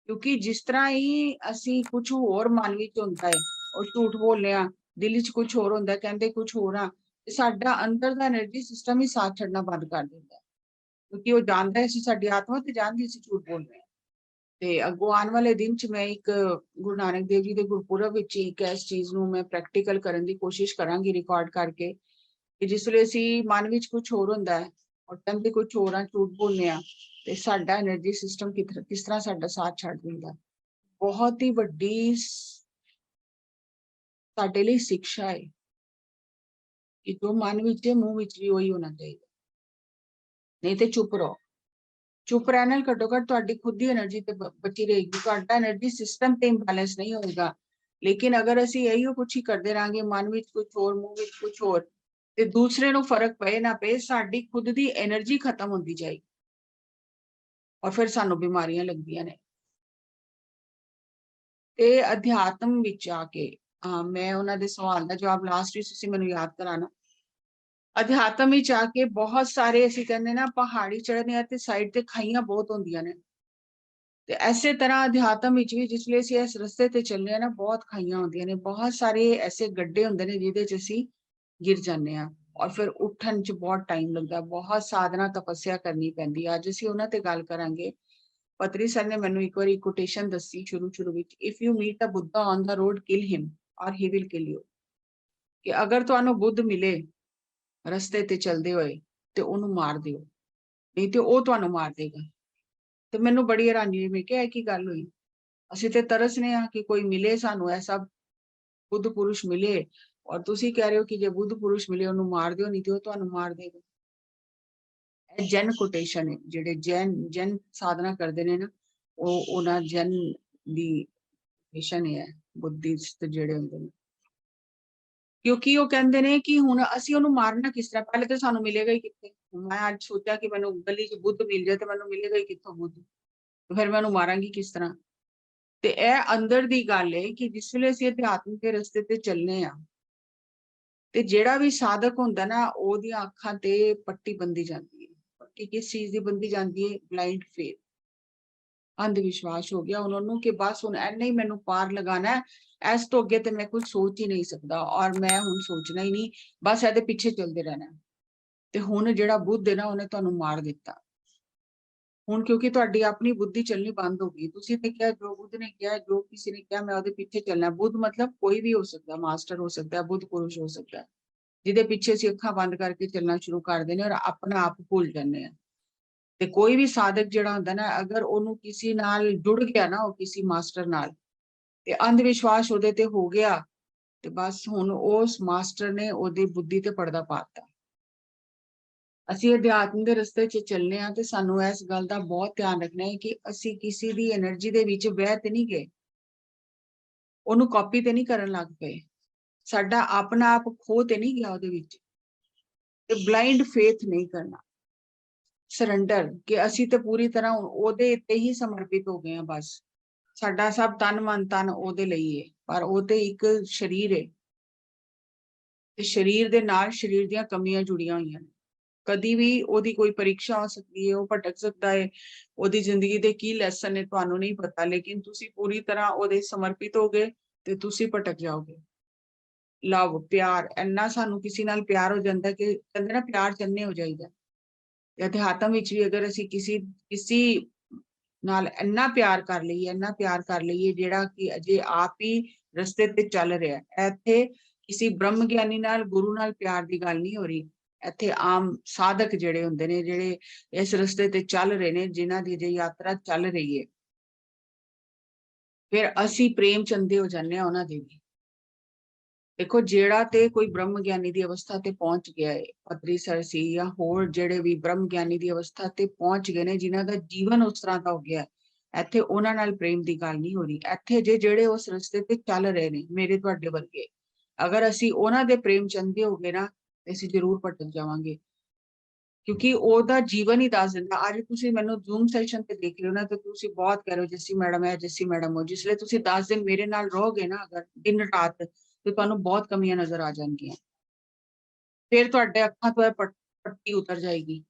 ਕਿਉਂਕਿ ਜਿਸ ਤਰ੍ਹਾਂ ਹੀ ਅਸੀਂ ਕੁਝ ਹੋਰ ਮਨ ਵਿੱਚ ਹੁੰਦਾ ਹੈ ਉਹ ਝੂਠ ਬੋਲਦੇ ਆ, ਦਿਲ 'ਚ ਕੁਝ ਹੋਰ ਹੁੰਦਾ, ਕਹਿੰਦੇ ਕੁਝ ਹੋਰ ਆ, ਤੇ ਸਾਡਾ ਅੰਦਰ ਦਾ એનર્ਜੀ ਸਿਸਟਮ ਹੀ ਸਾਥ ਛੱਡਣਾ ਬੰਦ ਕਰ ਦਿੰਦਾ ਕਿਉਂਕਿ ਉਹ ਜਾਣਦਾ ਹੈ ਅਸੀਂ ਸਾਡੀ ਆਤਮਾ ਤੇ ਜਾਣਦੀ ਅਸੀਂ ਝੂਠ ਬੋਲ ਰਹੇ ਹਾਂ। ਤੇ ਅੱਗੋਂ ਆਉਣ ਵਾਲੇ ਦਿਨ 'ਚ ਮੈਂ ਇੱਕ ਗੁਰੂ ਨਾਨਕ ਦੇਵ ਜੀ ਦੇ ਗੁਰਪੁਰਬ ਵਿੱਚ ਇੱਕ ਇਸ ਚੀਜ਼ ਨੂੰ ਮੈਂ ਪ੍ਰੈਕਟੀਕਲ ਕਰਨ ਦੀ ਕੋਸ਼ਿਸ਼ ਕਰਾਂਗੀ ਰਿਕਾਰਡ ਕਰਕੇ ਕਿ ਜਿਸ ਵੇਲੇ ਅਸੀਂ ਮਨ ਵਿੱਚ ਕੁਝ ਹੋਰ ਹੁੰਦਾ ਹੈ ਔਰ ਕਹਿੰਦੇ ਕੁਝ ਹੋਰ ਆ, ਝੂਠ ਬੋਲਦੇ ਆ, ਤੇ ਸਾਡਾ એનર્ਜੀ ਸਿਸਟਮ ਕਿਸ ਤਰ੍ਹਾਂ ਸਾਡਾ ਸਾਥ ਛੱਡ ਦਿੰਦਾ। ਬਹੁਤ ਹੀ ਵੱਡੀ ਸਾਡੇ ਲਈ ਸਿੱਖਿਆ ਹੈ ਕਿ ਜੋ ਮਨ ਵਿੱਚ ਹੈ ਮੂੰਹ ਵਿੱਚ ਵੀ ਉਹੀ ਹੋਣਾ ਚਾਹੀਦਾ, ਨਹੀਂ ਤੇ ਚੁੱਪ ਰਹੋ। ਚੁੱਪ ਰਹਿਣ ਨਾਲ ਘੱਟੋ ਘੱਟ ਤੁਹਾਡੀ ਖੁਦ ਦੀ એનર્ਜੀ ਤੇ ਬਚੀ ਰਹੇਗੀ, ਤੁਹਾਡਾ એનર્ਜੀ ਸਿਸਟਮ ਤੇ ਇੰਬੈਲੈਂਸ ਨਹੀਂ ਹੋਏਗਾ। ਲੇਕਿਨ ਅਗਰ ਅਸੀਂ ਇਹੀਓ ਕੁਛ ਹੀ ਕਰਦੇ ਰਾਂਗੇ ਮਨ ਵਿੱਚ ਕੁਝ ਹੋਰ ਮੂੰਹ ਵਿੱਚ ਕੁਝ ਹੋਰ ਤੇ ਦੂਸਰੇ ਨੂੰ ਫਰਕ ਪਏ ਨਾ ਪਏ ਸਾਡੀ ਖੁਦ ਦੀ એનર્ਜੀ ਖਤਮ ਹੁੰਦੀ ਜਾਏਗੀ ਔਰ ਫਿਰ ਸਾਨੂੰ ਬਿਮਾਰੀਆਂ ਲੱਗਦੀਆਂ ਨੇ। ਤੇ ਅਧਿਆਤਮ ਵਿੱਚ ਆ ਕੇ ਮੈਂ ਉਹਨਾਂ ਦੇ ਸਵਾਲ ਦਾ ਜਵਾਬ ਲਾਸਟ ਵਿੱਚ ਤੁਸੀਂ ਮੈਨੂੰ ਯਾਦ ਕਰਾਣਾ। ਅਧਿਆਤਮ ਵਿੱਚ ਆ ਕੇ ਬਹੁਤ ਸਾਰੇ ਅਸੀਂ ਕਹਿੰਦੇ ਨਾ ਪਹਾੜੀ ਚੜ੍ਹਨੇ ਆ ਤੇ ਸਾਈਡ ਤੇ ਖਾਈਆਂ ਬਹੁਤ ਹੁੰਦੀਆਂ ਨੇ, ਤੇ ਐਸੇ ਤਰ੍ਹਾਂ ਅਧਿਆਤਮ ਵਿੱਚ ਵੀ ਜਿਸ ਵੇਲੇ ਅਸੀਂ ਇਸ ਰਸਤੇ ਤੇ ਚੱਲਦੇ ਆ ਨਾ ਬਹੁਤ ਖਾਈਆਂ ਹੁੰਦੀਆਂ ਨੇ, ਬਹੁਤ ਸਾਰੇ ਐਸੇ ਗੱਡੇ ਹੁੰਦੇ ਨੇ ਜਿਹਦੇ 'ਚ ਅਸੀਂ ਗਿਰ ਜਾਂਦੇ ਆ ਔਰ ਫਿਰ ਉੱਠਣ 'ਚ ਬਹੁਤ ਟਾਈਮ ਲੱਗਦਾ, ਬਹੁਤ ਸਾਧਨਾ ਤਪੱਸਿਆ ਕਰਨੀ ਪੈਂਦੀ ਆ। ਅੱਜ ਅਸੀਂ ਉਹਨਾਂ ਤੇ ਗੱਲ ਕਰਾਂਗੇ। ਪਤਰੀ ਸਰ ਨੇ ਮੈਨੂੰ ਇੱਕ ਵਾਰੀ ਕੋਟੇਸ਼ਨ ਦੱਸੀ ਸ਼ੁਰੂ ਵਿੱਚ, if you meet a Buddha on the road kill him or he will kill you, ਕਿ ਅਗਰ ਤੁਹਾਨੂੰ ਬੁੱਧ ਮਿਲੇ ਰਸਤੇ ਤੇ ਚਲਦੇ ਹੋਏ ਤੇ ਉਹਨੂੰ ਮਾਰ ਦਿਓ, ਨਹੀਂ ਤੇ ਉਹ ਤੁਹਾਨੂੰ ਮਾਰ ਦੇਗਾ। ਤੇ ਮੈਨੂੰ ਬੜੀ ਹੈਰਾਨੀ ਹੋਈ, ਮੈਂ ਕਿਹਾ ਇਹ ਕੀ ਗੱਲ ਹੋਈ, ਅਸੀਂ ਤੇ ਤਰਸਨੇ ਆ ਕਿ ਕੋਈ ਮਿਲੇ ਸਾਨੂੰ ਐਸਾ ਬੁੱਧ ਪੁਰਸ਼ ਮਿਲੇ ਔਰ ਤੁਸੀਂ ਕਹਿ ਰਹੇ ਹੋ ਕਿ ਜੇ ਬੁੱਧ ਪੁਰਸ਼ ਮਿਲੇ ਉਹਨੂੰ ਮਾਰ ਦਿਓ, ਨਹੀਂ ਤੇ ਉਹ ਤੁਹਾਨੂੰ ਮਾਰ ਦੇਗਾ। ਇਹ ਜੈਨ ਕੋਟੇਸ਼ਨ ਹੈ, ਜਿਹੜੇ ਜੈਨ ਸਾਧਨਾ ਕਰਦੇ ਨੇ ਨਾ ਉਹ ਉਹਨਾਂ ਜੈਨ ਦੀ ਮਿਸ਼ਨ ਹੈ ਬੁੱਧਿਸਟ ਜਿਹੜੇ ਹੁੰਦੇ ਨੇ, ਕਿਉਂਕਿ ਉਹ ਕਹਿੰਦੇ ਨੇ ਕਿ ਹੁਣ ਅਸੀਂ ਉਹਨੂੰ ਮਾਰਨਾ ਕਿਸ ਤਰ੍ਹਾਂ, ਪਹਿਲੇ ਤਾਂ ਸਾਨੂੰ ਮਿਲੇਗਾ ਹੀ ਕਿੱਥੇ। ਮੈਂ ਅੱਜ ਸੋਚਿਆ ਕਿ ਮੈਨੂੰ ਗਲੀ 'ਚ ਬੁੱਧ ਮਿਲ ਜਾਏ ਤੇ ਮੈਨੂੰ ਮਿਲੇਗਾ ਹੀ ਕਿੱਥੋਂ ਬੁੱਧ, ਤੇ ਫਿਰ ਮੈਂ ਉਹਨੂੰ ਮਾਰਾਂਗੀ ਕਿਸ ਤਰ੍ਹਾਂ। ਤੇ ਇਹ ਅੰਦਰ ਦੀ ਗੱਲ ਹੈ ਕਿ ਜਿਸ ਵੇਲੇ ਅਸੀਂ ਅਧਿਆਤਮ ਦੇ ਰਸਤੇ ਤੇ ਚੱਲਨੇ ਆ ਤੇ ਜਿਹੜਾ ਵੀ ਸਾਧਕ ਹੁੰਦਾ ਨਾ ਉਹਦੀਆਂ ਅੱਖਾਂ ਤੇ ਪੱਟੀ ਬੰਦੀ ਜਾਂਦੀ ਹੈ। ਪੱਟੀ ਕਿਸ ਚੀਜ਼ ਦੀ ਬੰਦੀ ਜਾਂਦੀ ਹੈ? ਬਲਾਈਂਡ ਫੇਥ, ਅੰਧ ਵਿਸ਼ਵਾਸ ਹੋ ਗਿਆ ਉਹਨਾਂ ਨੂੰ ਕਿ ਬਸ ਹੁਣ ਐਨੇ ਹੀ ਮੈਨੂੰ ਪਾਰ ਲਗਾਣਾ, ਇਸ ਤੋਂ ਅੱਗੇ ਤੇ ਮੈਂ ਕੁਝ ਸੋਚ ਹੀ ਨਹੀਂ ਸਕਦਾ ਔਰ ਮੈਂ ਹੁਣ ਸੋਚਣਾ ਹੀ ਨਹੀਂ, ਬਸ ਇਹਦੇ ਪਿੱਛੇ ਚੱਲਦੇ ਰਹਿਣਾ। ਤੇ ਹੁਣ ਜਿਹੜਾ ਬੁੱਧ ਹੈ ਨਾ ਉਹਨੇ ਤੁਹਾਨੂੰ ਮਾਰ ਦਿੱਤਾ। ਹੁਣ ਕਿਉਂਕਿ ਤੁਹਾਡੀ ਆਪਣੀ ਬੁੱਧੀ ਚੱਲਣੀ ਬੰਦ ਹੋ ਗਈ, ਤੁਸੀਂ ਤੇ ਕਿਹਾ ਜੋ ਬੁੱਧ ਨੇ ਕਿਹਾ, ਜੋ ਕਿਸੇ ਨੇ ਕਿਹਾ ਮੈਂ ਉਹਦੇ ਪਿੱਛੇ ਚੱਲਣਾ। ਬੁੱਧ ਮਤਲਬ ਕੋਈ ਵੀ ਹੋ ਸਕਦਾ, ਮਾਸਟਰ ਹੋ ਸਕਦਾ, ਬੁੱਧ ਪੁਰਸ਼ ਹੋ ਸਕਦਾ, ਜਿਹਦੇ ਪਿੱਛੇ ਅਸੀਂ ਅੱਖਾਂ ਬੰਦ ਕਰਕੇ ਚੱਲਣਾ ਸ਼ੁਰੂ ਕਰ ਦਿੰਦੇ ਔਰ ਆਪਣਾ ਆਪ ਭੁੱਲ ਜਾਂਦੇ ਆ। ਤੇ ਕੋਈ ਵੀ ਸਾਧਕ ਜਿਹੜਾ ਹੁੰਦਾ ਨਾ ਅਗਰ ਉਹਨੂੰ ਕਿਸੇ ਨਾਲ ਜੁੜ ਗਿਆ ਨਾ, ਉਹ ਕਿਸੇ ਮਾਸਟਰ ਨਾਲ, ਤੇ ਅੰਧ ਵਿਸ਼ਵਾਸ ਉਹਦੇ ਤੇ ਹੋ ਗਿਆ ਤੇ ਬਸ ਹੁਣ ਉਸ ਮਾਸਟਰ ਨੇ ਉਹਦੀ ਬੁੱਧੀ ਤੇ ਪਰਦਾ ਪਾਤਾ। ਅਸੀਂ ਅਧਿਆਤਮ ਦੇ ਰਸਤੇ 'ਚ ਚੱਲਨੇ ਆ ਤੇ ਸਾਨੂੰ ਇਸ ਗੱਲ ਦਾ ਬਹੁਤ ਧਿਆਨ ਰੱਖਣਾ ਹੈ ਕਿ ਅਸੀਂ ਕਿਸੇ ਦੀ એનર્ਜੀ ਦੇ ਵਿੱਚ ਬਹਿ ਤੇ ਨਹੀਂ ਗਏ, ਉਹਨੂੰ ਕਾਪੀ ਤੇ ਨਹੀਂ ਕਰਨ ਲੱਗ ਪਏ, ਸਾਡਾ ਆਪਣਾ ਆਪ ਖੋ ਤੇ ਨਹੀਂ ਗਿਆ ਉਹਦੇ ਵਿੱਚ, ਤੇ ਬਲਾਈਂਡ ਫੇਥ ਨਹੀਂ ਕਰਨਾ, ਸਰੈਂਡਰ ਕਿ ਅਸੀਂ ਤੇ ਪੂਰੀ ਤਰ੍ਹਾਂ ਉਹਦੇ ਉੱਤੇ ਹੀ ਸਮਰਪਿਤ ਹੋ ਗਏ ਆ, ਬਸ ਸਾਡਾ ਸਭ ਤਨ ਮਨ ਤਨ ਉਹਦੇ ਲਈ ਹੈ, ਪਰ ਉਹ ਤੇ ਇੱਕ ਸਰੀਰ ਹੈ, ਤੇ ਸਰੀਰ ਦੇ ਨਾਲ ਸਰੀਰ ਦੀਆਂ ਕਮੀਆਂ ਜੁੜੀਆਂ ਹੋਈਆਂ ਨੇ, ਕਦੀ ਵੀ ਉਹਦੀ ਕੋਈ ਪਰੀਖਿਆ ਹੋ ਸਕਦੀ ਹੈ, ਉਹ ਭਟਕ ਸਕਦਾ ਹੈ, ਉਹਦੀ ਜ਼ਿੰਦਗੀ ਦੇ ਕੀ ਲੈਸਨ ਨੇ ਤੁਹਾਨੂੰ ਨਹੀਂ ਪਤਾ, ਲੇਕਿਨ ਤੁਸੀਂ ਪੂਰੀ ਤਰ੍ਹਾਂ ਉਹਦੇ ਸਮਰਪਿਤ ਹੋ ਗਏ ਤੇ ਤੁਸੀਂ ਭਟਕ ਜਾਓਗੇ। ਲਵ, ਪਿਆਰ, ਇੰਨਾ ਸਾਨੂੰ ਕਿਸੇ ਨਾਲ ਪਿਆਰ ਹੋ ਜਾਂਦਾ ਕਿ ਕਹਿੰਦੇ ਨਾ ਪਿਆਰ ਚੰਨੇ ਹੋ ਜਾਈਦਾ, ਅਧਿਆਤਮ ਵਿੱਚ ਵੀ ਅਗਰ ਅਸੀਂ ਕਿਸੇ ਨਾਲ ਇੰਨਾ ਪਿਆਰ ਕਰ ਲਈਏ, ਇੰਨਾ ਪਿਆਰ ਕਰ ਲਈਏ ਜਿਹੜਾ ਕਿ ਅਜੇ ਆਪ ਹੀ ਰਸਤੇ ਤੇ ਚੱਲ ਰਿਹਾ, ਇੱਥੇ ਕਿਸੇ ਬ੍ਰਹਮ ਗਿਆਨੀ ਨਾਲ ਗੁਰੂ ਨਾਲ ਪਿਆਰ ਦੀ ਗੱਲ ਨਹੀਂ ਹੋ ਰਹੀ, ਇੱਥੇ ਆਮ ਸਾਧਕ ਜਿਹੜੇ ਹੁੰਦੇ ਨੇ, ਜਿਹੜੇ ਇਸ ਰਸਤੇ ਤੇ ਚੱਲ ਰਹੇ ਨੇ, ਜਿਨ੍ਹਾਂ ਦੀ ਜੇ ਯਾਤਰਾ ਚੱਲ ਰਹੀ ਹੈ, ਫਿਰ ਅਸੀਂ ਪ੍ਰੇਮ ਚੰਦੇ ਹੋ ਜਾਂਦੇ ਹਾਂ ਉਹਨਾਂ ਦੇ ਵੀ। ਦੇਖੋ ਜਿਹੜਾ ਤੇ ਕੋਈ ਬ੍ਰਹਮ ਗਿਆਨੀ ਦੀ ਅਵਸਥਾ ਤੇ ਪਹੁੰਚ ਗਿਆ ਹੈ, ਪਤਰੀ ਸਰ ਸੀ ਜਾਂ ਹੋਰ ਜਿਹੜੇ ਵੀ ਬ੍ਰਹਮ ਗਿਆਨੀ ਦੀ ਅਵਸਥਾ ਤੇ ਪਹੁੰਚ ਗਏ ਨੇ, ਜਿਨ੍ਹਾਂ ਦਾ ਜੀਵਨ ਉਸ ਤਰ੍ਹਾਂ ਦਾ ਹੋ ਗਿਆ, ਇੱਥੇ ਉਹਨਾਂ ਨਾਲ ਪ੍ਰੇਮ ਦੀ ਗੱਲ ਨਹੀਂ ਹੋ ਰਹੀ, ਇੱਥੇ ਜਿਹੜੇ ਉਸ ਰਸਤੇ ਤੇ ਚੱਲ ਰਹੇ ਨੇ ਮੇਰੇ ਤੁਹਾਡੇ ਵਰਗੇ, ਅਗਰ ਅਸੀਂ ਉਹਨਾਂ ਦੇ ਪ੍ਰੇਮ ਚੰਦੇ ਹੋ ਗਏ ਨਾ, ਅਸੀਂ ਜ਼ਰੂਰ ਭਟਕ ਜਾਵਾਂਗੇ, ਕਿਉਂਕਿ ਉਹਦਾ ਜੀਵਨ ਹੀ ਦੱਸ ਦਿੰਦਾ। ਅੱਜ ਤੁਸੀਂ ਮੈਨੂੰ ਜ਼ੂਮ ਸੈਸ਼ਨ ਤੇ ਦੇਖ ਲਿਓ ਨਾ, ਤੇ ਤੁਸੀਂ ਬਹੁਤ ਕਹਿ ਰਹੇ ਹੋ ਜੱਸੀ ਮੈਡਮ ਹੈ, ਜੱਸੀ ਮੈਡਮ ਹੋ, ਜਿਸਲੇ ਤੁਸੀਂ 10 ਦਿਨ ਮੇਰੇ ਨਾਲ ਰਹੋਗੇ ਨਾ, ਅਗਰ ਦਿਨ ਰਾਤ, ਤੇ ਤੁਹਾਨੂੰ ਬਹੁਤ ਕਮੀਆਂ ਨਜ਼ਰ ਆ ਜਾਣਗੀਆਂ, ਫਿਰ ਤੁਹਾਡੇ ਅੱਖਾਂ ਤੋਂ ਪੱਟੀ ਉਤਰ ਜਾਏਗੀ,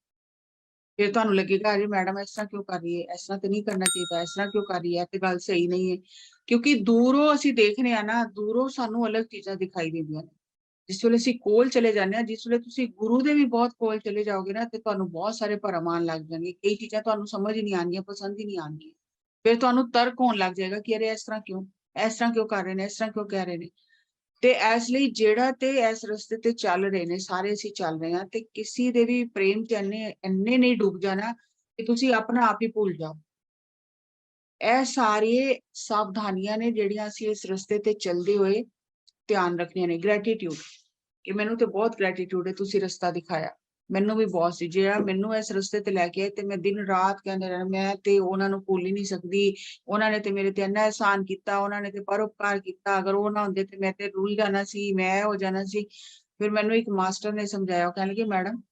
ਫਿਰ ਤੁਹਾਨੂੰ ਲੱਗੇਗਾ ਅਰੇ ਮੈਡਮ ਇਸ ਤਰ੍ਹਾਂ ਕਿਉਂ ਕਰ ਰਹੀ ਹੈ, ਇਸ ਤਰ੍ਹਾਂ ਤੇ ਨਹੀਂ ਕਰਨਾ ਚਾਹੀਦਾ, ਇਸ ਤਰ੍ਹਾਂ ਕਿਉਂ ਕਰ ਰਹੀ ਹੈ, ਤੇ ਗੱਲ ਸਹੀ ਨਹੀਂ ਹੈ, ਕਿਉਂਕਿ ਦੂਰੋਂ ਅਸੀਂ ਦੇਖਦੇ ਆ ਨਾ, ਦੂਰੋਂ ਸਾਨੂੰ ਅਲੱਗ ਚੀਜ਼ਾਂ ਦਿਖਾਈ ਦਿੰਦੀਆਂ ਨੇ, ਜਿਸ ਵੇਲੇ ਅਸੀਂ ਕੋਲ ਚਲੇ ਜਾਂਦੇ ਹਾਂ, ਜਿਸ ਵੇਲੇ ਤੁਸੀਂ ਗੁਰੂ ਦੇ ਵੀ ਬਹੁਤ ਕੋਲ ਚਲੇ ਜਾਓਗੇ ਨਾ, ਤੇ ਤੁਹਾਨੂੰ ਬਹੁਤ ਸਾਰੇ ਭਰਮ ਆਉਣ ਲੱਗ ਜਾਣਗੇ, ਕਈ ਚੀਜ਼ਾਂ ਤੁਹਾਨੂੰ ਸਮਝ ਹੀ ਨਹੀਂ ਆਉਣਗੀਆਂ, ਪਸੰਦ ਹੀ ਨਹੀਂ ਆਉਣਗੀਆਂ, ਫਿਰ ਤੁਹਾਨੂੰ ਤਰਕ ਹੋਣ ਲੱਗ ਜਾਏਗਾ ਕਿ ਅਰੇ ਇਸ ਤਰ੍ਹਾਂ ਕਿਉਂ ਕਰ ਰਹੇ ਨੇ, ਇਸ ਤਰ੍ਹਾਂ ਕਿਉਂ ਕਹਿ ਰਹੇ ਨੇ। ਤੇ ਇਸ ਲਈ ਜਿਹੜਾ ਤੇ ਇਸ ਰਸਤੇ ਤੇ ਚੱਲ ਰਹੇ ਨੇ, ਸਾਰੇ ਅਸੀਂ ਚੱਲ ਰਹੇ ਹਾਂ, ਤੇ ਕਿਸੇ ਦੇ ਵੀ ਪ੍ਰੇਮ ਚ ਇੰਨੇ ਨਹੀਂ ਡੁੱਬ ਜਾਣਾ ਕਿ ਤੁਸੀਂ ਆਪਣਾ ਆਪ ਹੀ ਭੁੱਲ ਜਾਓ। ਇਹ ਸਾਰੇ ਸਾਵਧਾਨੀਆਂ ਨੇ ਜਿਹੜੀਆਂ ਅਸੀਂ ਇਸ ਰਸਤੇ ਤੇ ਚੱਲਦੇ ਹੋਏ ਧਿਆਨ ਰੱਖਣੀਆਂ ਨੇ। ਗ੍ਰੈਟੀਟਿਊਡ, ਕਿ ਮੈਨੂੰ ਤੇ ਬਹੁਤ ਗ੍ਰੈਟੀਟਿਊਡ ਹੈ, ਤੁਸੀਂ ਰਸਤਾ ਦਿਖਾਇਆ, ਮੈਨੂੰ ਵੀ ਬਹੁਤ ਸੀ, ਜਿਹੜਾ ਮੈਨੂੰ ਇਸ ਰਸਤੇ ਤੇ ਲੈ ਕੇ ਆਏ, ਤੇ ਮੈਂ ਦਿਨ ਰਾਤ ਕਹਿੰਦੇ ਰਹਿਣਾ, ਮੈਂ ਤੇ ਉਹਨਾਂ ਨੂੰ ਭੁੱਲ ਹੀ ਨਹੀਂ ਸਕਦੀ, ਉਹਨਾਂ ਨੇ ਤੇ ਮੇਰੇ ਤੇ ਇੰਨਾ ਅਹਿਸਾਨ ਕੀਤਾ, ਉਹਨਾਂ ਨੇ ਤੇ ਪਰਉਪਕਾਰ ਕੀਤਾ, ਅਗਰ ਉਹ ਨਾ ਹੁੰਦੇ ਤੇ ਮੈਂ ਤੇ ਰੁੱਲ ਜਾਣਾ ਸੀ, ਮੈਂ ਹੋ ਜਾਣਾ ਸੀ। फिर मैंने एक मास्टर ने समझाया, कहने लगे मैडम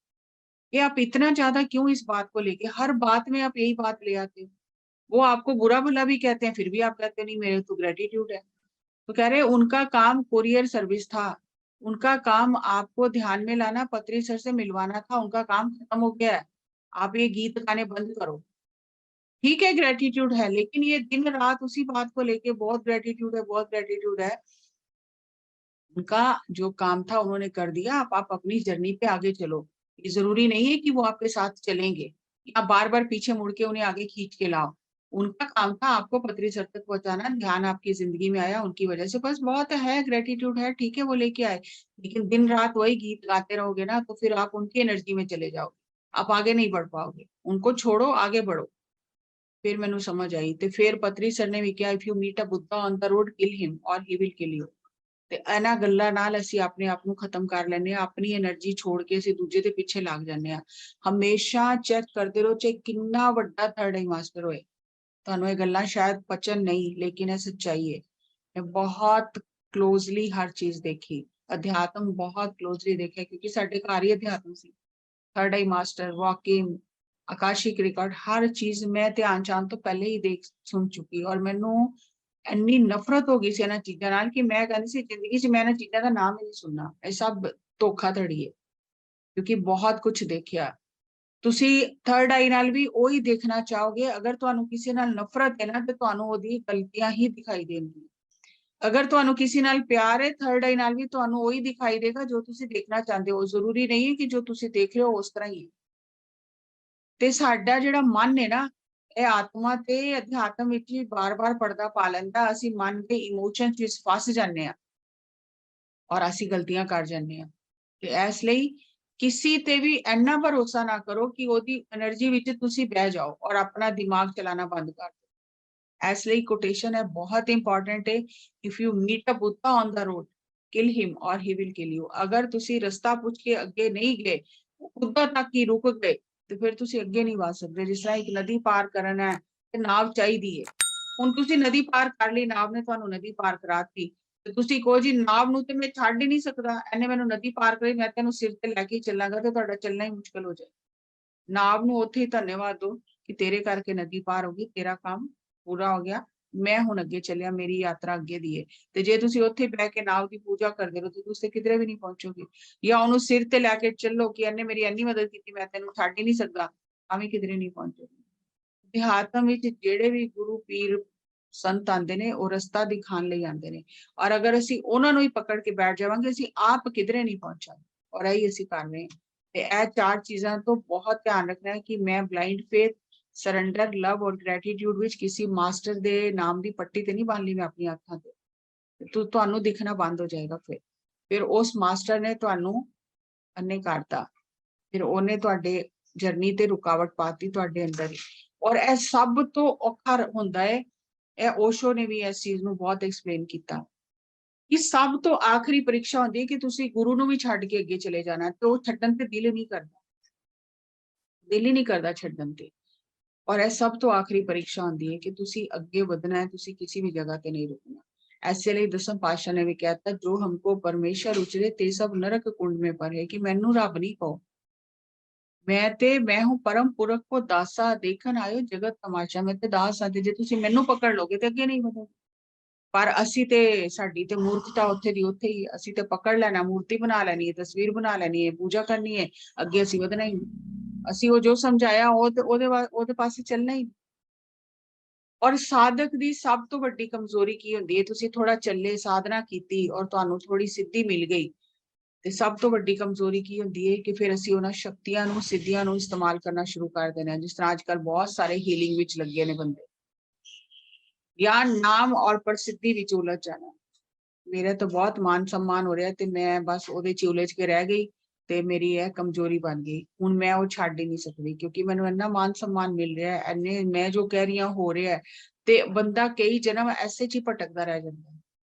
ये आप इतना ज्यादा क्यों इस बात को लेके, हर बात में आप यही बात ले आते हो, वो आपको बुरा भला भी कहते हैं, फिर भी आप कहते नहीं मेरे तो ग्रेटिट्यूड है। तो कह रहे उनका काम कुरियर सर्विस था, उनका काम आपको ध्यान में लाना, पत्री सर से मिलवाना था, उनका काम खत्म हो गया है, आप ये गीत गाने बंद करो। ठीक है ग्रेटिट्यूड है, लेकिन ये दिन रात उसी बात को लेके बहुत ग्रेटिट्यूड है, बहुत ग्रेटिट्यूड है। उनका जो काम था उन्होंने कर दिया, आप अपनी जर्नी पे आगे चलो, ये जरूरी नहीं है कि वो आपके साथ चलेंगे या बार बार पीछे मुड़ के उन्हें आगे खींच के लाओ। उनका काम था आपको पत्री सर तक पहुंचाना, ध्यान आपकी जिंदगी में आया उनकी वजह से, बस बहुत है, ग्रेटिट्यूड है, ठीक है वो लेके आए, लेकिन दिन रात वही गीत गाते रहोगे ना, तो फिर आप उनकी एनर्जी में चले जाओगे, आप आगे नहीं बढ़ पाओगे, उनको छोड़ो आगे बढ़ो। फिर मैंने समझ आई, तो फिर पत्री सर ने भी किया, if you meet a Buddha on the road kill him और ही विल किल यू। ਤੇ ਇਹਨਾਂ ਗੱਲਾਂ ਨਾਲ ਅਸੀਂ ਆਪਣੇ ਆਪ ਨੂੰ ਖਤਮ ਕਰ ਲੈਂਦੇ ਹਾਂ, ਆਪਣੀ એનર્ਜੀ ਛੋੜ ਕੇ ਅਸੀਂ ਦੂਜੇ ਦੇ ਪਿੱਛੇ ਲੱਗ ਜਾਂਦੇ ਹਾਂ। ਹਮੇਸ਼ਾ ਚੈੱਕ ਕਰਦੇ ਰਹੋ, ਚਾਹੇ ਕਿੰਨਾ ਵੱਡਾ ਥਰਡ ਆਈ ਮਾਸਟਰ ਹੋਏ, ਤੁਹਾਨੂੰ ਇਹ ਗੱਲਾਂ ਸ਼ਾਇਦ ਪਚਨ ਨਹੀਂ, ਲੇਕਿਨ ਇਹ ਸੱਚਾਈ ਹੈ। ਮੈਂ ਬਹੁਤ ਕਲੋਜ਼ਲੀ ਹਰ ਚੀਜ਼ ਦੇਖੀ, ਅਧਿਆਤਮ ਬਹੁਤ ਕਲੋਜ਼ਲੀ ਦੇਖਿਆ, ਕਿਉਂਕਿ ਸਾਡੇ ਘਰ ਹੀ ਅਧਿਆਤਮ ਸੀ। ਥਰਡ ਆਈ ਮਾਸਟਰ, ਵਾਕਿੰਗ, ਆਕਾਸ਼ਿਕ ਰਿਕਾਰਡ, ਹਰ ਚੀਜ਼ ਮੈਂ ਧਿਆਨ ਚਾਹਣ ਤੋਂ ਪਹਿਲੇ ਹੀ ਦੇਖ ਸੁਣ ਚੁੱਕੀ, ਔਰ ਮੈਨੂੰ ਇੰਨੀ ਨਫ਼ਰਤ ਹੋ ਗਈ ਸੀ ਇਹਨਾਂ ਚੀਜ਼ਾਂ ਨਾਲ ਕਿ ਮੈਂ ਕਹਿੰਦੀ ਸੀ ਜ਼ਿੰਦਗੀ 'ਚ ਮੈਂ ਇਹਨਾਂ ਚੀਜ਼ਾਂ ਦਾ ਨਾਮ ਹੀ ਨਹੀਂ ਸੁਣਨਾ, ਇਹ ਸਭ ਧੋਖਾਧੜੀ ਹੈ, ਕਿਉਂਕਿ ਬਹੁਤ ਕੁਝ ਦੇਖਿਆ। ਤੁਸੀਂ ਥਰਡ ਆਈ ਨਾਲ ਵੀ ਉਹੀ ਦੇਖਣਾ ਚਾਹੋਗੇ, ਅਗਰ ਤੁਹਾਨੂੰ ਕਿਸੇ ਨਾਲ ਨਫ਼ਰਤ ਹੈ ਨਾ, ਤੇ ਤੁਹਾਨੂੰ ਉਹਦੀ ਗਲਤੀਆਂ ਹੀ ਦਿਖਾਈ ਦੇਣਗੀਆਂ। ਅਗਰ ਤੁਹਾਨੂੰ ਕਿਸੇ ਨਾਲ ਪਿਆਰ ਹੈ, ਥਰਡ ਆਈ ਨਾਲ ਵੀ ਤੁਹਾਨੂੰ ਉਹੀ ਦਿਖਾਈ ਦੇਗਾ ਜੋ ਤੁਸੀਂ ਦੇਖਣਾ ਚਾਹੁੰਦੇ ਹੋ। ਜ਼ਰੂਰੀ ਨਹੀਂ ਹੈ ਕਿ ਜੋ ਤੁਸੀਂ ਦੇਖ ਰਹੇ ਹੋ ਉਸ ਤਰ੍ਹਾਂ ਹੀ। ਤੇ ਸਾਡਾ ਜਿਹੜਾ ਮਨ ਹੈ ਨਾ, ਇਹ ਆਤਮਾ ਤੇ ਅਧਿਆਤਮ ਵਿੱਚ ਹੀ ਬਾਰ-ਬਾਰ ਪਰਦਾ ਪਾ ਲੈਂਦਾ, ਅਸੀਂ ਮਨ ਦੇ ਇਮੋਸ਼ਨਸ ਵਿੱਚ ਫਸ ਜਾਂਦੇ ਆ ਔਰ ਅਸੀਂ ਗਲਤੀਆਂ ਕਰ ਜਾਂਦੇ ਆ। ਤੇ ਇਸ ਲਈ ਕਿਸੇ ਤੇ ਵੀ ਇੰਨਾ ਭਰੋਸਾ ਨਾ ਕਰੋ ਕਿ ਉਹਦੀ એનર્ਜੀ ਵਿੱਚ ਤੁਸੀਂ ਬਹਿ ਜਾਓ ਔਰ ਆਪਣਾ ਦਿਮਾਗ ਚਲਾਣਾ ਬੰਦ ਕਰ ਦਿਓ। ਇਸ ਲਈ ਕੋਟੇਸ਼ਨ ਹੈ, ਬਹੁਤ ਇੰਪੋਰਟੈਂਟ ਹੈ, if you meet a Buddha on the road kill him or he will kill you. ਅਗਰ ਤੁਸੀਂ ਰਸਤਾ ਪੁੱਛ ਕੇ ਅੱਗੇ ਨਹੀਂ ਗਏ, ਬੁੱਧਾ ਤੱਕ ਹੀ ਰੁਕ ਗਏ, ਤੇ ਫਿਰ ਤੁਸੀਂ ਅੱਗੇ ਨਹੀਂ ਵਧ ਸਕਦੇ। ਜਿਸ ਤਰ੍ਹਾਂ ਇੱਕ ਨਦੀ ਪਾਰ ਕਰਨਾ ਹੈ ਤੇ ਨਾਵ ਚਾਹੀਦੀ ਹੈ, ਹੁਣ ਤੁਸੀਂ ਨਦੀ ਪਾਰ ਕਰ ਲਈ, ਨਾਵ ਨੇ ਤੁਹਾਨੂੰ ਨਦੀ ਪਾਰ ਕਰਾਤੀ, ਤੇ ਤੁਸੀਂ ਕਹੋ ਜੀ ਨਾਵ ਨੂੰ ਤੇ ਮੈਂ ਛੱਡ ਹੀ ਨਹੀਂ ਸਕਦਾ, ਇਹਨੇ ਮੈਨੂੰ ਨਦੀ ਪਾਰ ਕਰਾਈ, ਮੈਂ ਤੈਨੂੰ ਸਿਰ ਤੇ ਲੈ ਕੇ ਚੱਲਾਂਗਾ, ਤੇ ਤੁਹਾਡਾ ਚੱਲਣਾ ਹੀ ਮੁਸ਼ਕਲ ਹੋ ਜਾਏ। ਨਾਵ ਨੂੰ ਉੱਥੇ ਹੀ ਧੰਨਵਾਦ ਦਿਓ ਕਿ ਤੇਰੇ ਕਰਕੇ ਨਦੀ ਪਾਰ ਹੋ ਗਈ, ਤੇਰਾ ਕੰਮ ਪੂਰਾ ਹੋ ਗਿਆ, ਮੈਂ ਹੁਣ ਅੱਗੇ ਚੱਲਿਆ, ਮੇਰੀ ਯਾਤਰਾ ਅੱਗੇ ਦੀ ਹੈ। ਤੇ ਜੇ ਤੁਸੀਂ ਉੱਥੇ ਬਹਿ ਕੇ ਨਾਵ ਦੀ ਪੂਜਾ ਕਰਦੇ ਰਹੋ ਤੇ ਤੁਸੀਂ ਕਿਧਰੇ ਵੀ ਨਹੀਂ ਪਹੁੰਚੋਗੇ। ਜਾਂ ਉਹਨੂੰ ਸਿਰ ਤੇ ਲੈ ਕੇ ਚੱਲੋ ਕਿ ਇਹਨੇ ਮੇਰੀ ਇੰਨੀ ਮਦਦ ਕੀਤੀ, ਮੈਂ ਤੈਨੂੰ ਛੱਡ ਹੀ ਨਹੀਂ ਸਕਦਾ, ਤਾਂ ਵੀ ਕਿਧਰੇ ਨਹੀਂ ਪਹੁੰਚੋਗੇ। ਦਿਹਾਤਾਂ ਵਿੱਚ ਜਿਹੜੇ ਵੀ ਗੁਰੂ ਪੀਰ ਸੰਤ ਆਉਂਦੇ ਨੇ, ਉਹ ਰਸਤਾ ਦਿਖਾਉਣ ਲਈ ਆਉਂਦੇ ਨੇ, ਔਰ ਅਗਰ ਅਸੀਂ ਉਹਨਾਂ ਨੂੰ ਹੀ ਪਕੜ ਕੇ ਬੈਠ ਜਾਵਾਂਗੇ, ਅਸੀਂ ਆਪ ਕਿਧਰੇ ਨਹੀਂ ਪਹੁੰਚਾਂਗੇ। ਔਰ ਇਹੀ ਅਸੀਂ ਕਰ ਰਹੇ ਹਾਂ। ਤੇ ਇਹ 4 ਚੀਜ਼ਾਂ ਤੋਂ ਬਹੁਤ ਧਿਆਨ ਰੱਖਣਾ ਹੈ ਕਿ ਮੈਂ ਬਲਾਈਂਡ ਫੇਥ, ਸਰੈਂਡਰ, ਲਵ ਔਰ ਗ੍ਰੈਟੀਟਿਊਡ ਵਿੱਚ ਕਿਸੇ ਮਾਸਟਰ ਦੇ ਨਾਮ ਦੀ ਪੱਟੀ ਤੇ ਨਹੀਂ ਬੰਨ ਲਈ ਮੈਂ ਆਪਣੀ ਅੱਖਾਂ ਤੇ, ਤੁਹਾਨੂੰ ਦਿਖਣਾ ਬੰਦ ਹੋ ਜਾਏਗਾ। ਫਿਰ ਉਸ ਮਾਸਟਰ ਨੇ ਤੁਹਾਨੂੰ ਅੰਨੇ ਕਰਤਾ, ਫਿਰ ਉਹਨੇ ਤੁਹਾਡੇ ਜਰਨੀ ਤੇ ਰੁਕਾਵਟ ਪਾਤੀ ਤੁਹਾਡੇ ਅੰਦਰ ਹੀ। ਔਰ ਇਹ ਸਭ ਤੋਂ ਔਖਾ ਹੁੰਦਾ ਹੈ, ਇਹ ਓਸ਼ੋ ਨੇ ਵੀ ਇਸ ਚੀਜ਼ ਨੂੰ ਬਹੁਤ ਐਕਸਪਲੇਨ ਕੀਤਾ ਕਿ ਸਭ ਤੋਂ ਆਖਰੀ ਪ੍ਰੀਖਿਆ ਹੁੰਦੀ ਹੈ ਕਿ ਤੁਸੀਂ ਗੁਰੂ ਨੂੰ ਵੀ ਛੱਡ ਕੇ ਅੱਗੇ ਚਲੇ ਜਾਣਾ, ਤੇ ਉਹ ਛੱਡਣ ਤੇ ਦਿਲ ਨਹੀਂ ਕਰਦਾ, ਦਿਲ ਹੀ ਨਹੀਂ ਕਰਦਾ ਛੱਡਣ ਤੇ। ਔਰ ਇਹ ਸਭ ਤੋਂ ਆਖਰੀ ਪ੍ਰੀਖਿਆ ਹੁੰਦੀ ਹੈ ਕਿ ਤੁਸੀਂ ਅੱਗੇ ਵਧਣਾ ਹੈ, ਤੁਸੀਂ ਕਿਸੇ ਵੀ ਜਗ੍ਹਾ ਤੇ ਨਹੀਂ ਰੁਕਣਾ। ਐਸੇ ਲਈ ਦਸਮ ਪਾਤਸ਼ਾਹ ਨੇ ਵੀ ਕਹਿਤਾ, ਜੋ ਹਮਕੋ ਪਰਮੇਸ਼ਰ ਉਚਰੇ ਤੇ ਸਭ ਨਰਕ ਕੁੰਡ में पर है, ਕਿ ਮੈਨੂੰ ਰੱਬ ਨਹੀਂ ਕਹੋ, ਮੈਂ ਹੂੰ ਪਰਮ ਪੁਰਖ ਕੋ ਦਾਸਾ, ਦੇਖਣ ਆਇਓ ਜਗਤ ਤਮਾਸ਼ਾ, ਮੈਂ ਤੇ ਦਾਸ ਆ, ਤੇ ਜੇ ਤੁਸੀਂ ਮੈਨੂੰ ਪਕੜ ਲੋਗੇ ਤੇ ਅੱਗੇ ਨਹੀਂ ਵਧੋਗੇ। ਪਰ ਅਸੀਂ ਤੇ, ਸਾਡੀ ਤੇ ਮੂਰਖਤਾ ਉੱਥੇ ਦੀ ਉੱਥੇ ਹੀ, ਅਸੀਂ ਤੇ ਪਕੜ ਲੈਣਾ, ਮੂਰਤੀ ਬਣਾ ਲੈਣੀ ਹੈ, ਤਸਵੀਰ ਬਣਾ ਲੈਣੀ ਹੈ, ਪੂਜਾ ਕਰਨੀ ਹੈ, ਅੱਗੇ ਅਸੀਂ ਵਧਣਾ ਹੀ ਨਹੀਂ। ਅਸੀਂ ਉਹ ਜੋ ਸਮਝਾਇਆ ਉਹਦੇ ਪਾਸੇ ਚੱਲਣਾ ਹੀ। ਔਰ ਸਾਧਕ ਦੀ ਸਭ ਤੋਂ ਵੱਡੀ ਕਮਜ਼ੋਰੀ ਕੀ ਹੁੰਦੀ ਹੈ? ਤੁਸੀਂ ਥੋੜਾ ਚੱਲੇ, ਸਾਧਨਾ ਕੀਤੀ ਔਰ ਤੁਹਾਨੂੰ ਥੋੜੀ ਸਿੱਧੀ ਮਿਲ ਗਈ, ਤੇ ਸਭ ਤੋਂ ਵੱਡੀ ਕਮਜ਼ੋਰੀ ਕੀ ਹੁੰਦੀ ਹੈ ਕਿ ਫਿਰ ਅਸੀਂ ਉਹਨਾਂ ਸ਼ਕਤੀਆਂ ਨੂੰ, ਸਿੱਧੀਆਂ ਨੂੰ ਇਸਤੇਮਾਲ ਕਰਨਾ ਸ਼ੁਰੂ ਕਰ ਦੇਣਾ। ਜਿਸ ਤਰ੍ਹਾਂ ਅੱਜ ਕੱਲ ਬਹੁਤ ਸਾਰੇ ਹੀਲਿੰਗ ਵਿੱਚ ਲੱਗੇ ਨੇ ਬੰਦੇ, ਜਾਂ ਨਾਮ ਔਰ ਪ੍ਰਸਿੱਧੀ ਵਿੱਚ ਉਲਝ ਜਾਣਾ। ਮੇਰਾ ਤਾਂ ਬਹੁਤ ਮਾਨ सम्मान ਹੋ ਰਿਹਾ ਤੇ ਮੈਂ ਬਸ ਉਹਦੇ ਚ ਉਲਝ ਕੇ ਰਹਿ ਗਈ, ਤੇ ਮੇਰੀ ਇਹ ਕਮਜ਼ੋਰੀ ਬਣ ਗਈ। ਹੁਣ ਮੈਂ ਉਹ ਛੱਡ ਹੀ ਨਹੀਂ ਸਕਦੀ, ਕਿਉਂਕਿ ਮੈਨੂੰ ਇੰਨਾ ਮਾਨ सम्मान ਮਿਲ ਰਿਹਾ ਹੈ, ਇੰਨੇ ਮੈਂ ਜੋ ਕਹਿ ਰਹੀ ਹਾਂ ਹੋ ਰਿਹਾ ਹੈ, ਤੇ ਬੰਦਾ ਕਈ ਜਨਮ ਐਸੇ ਚ ਹੀ ਭਟਕਦਾ ਰਹਿ ਜਾਂਦਾ,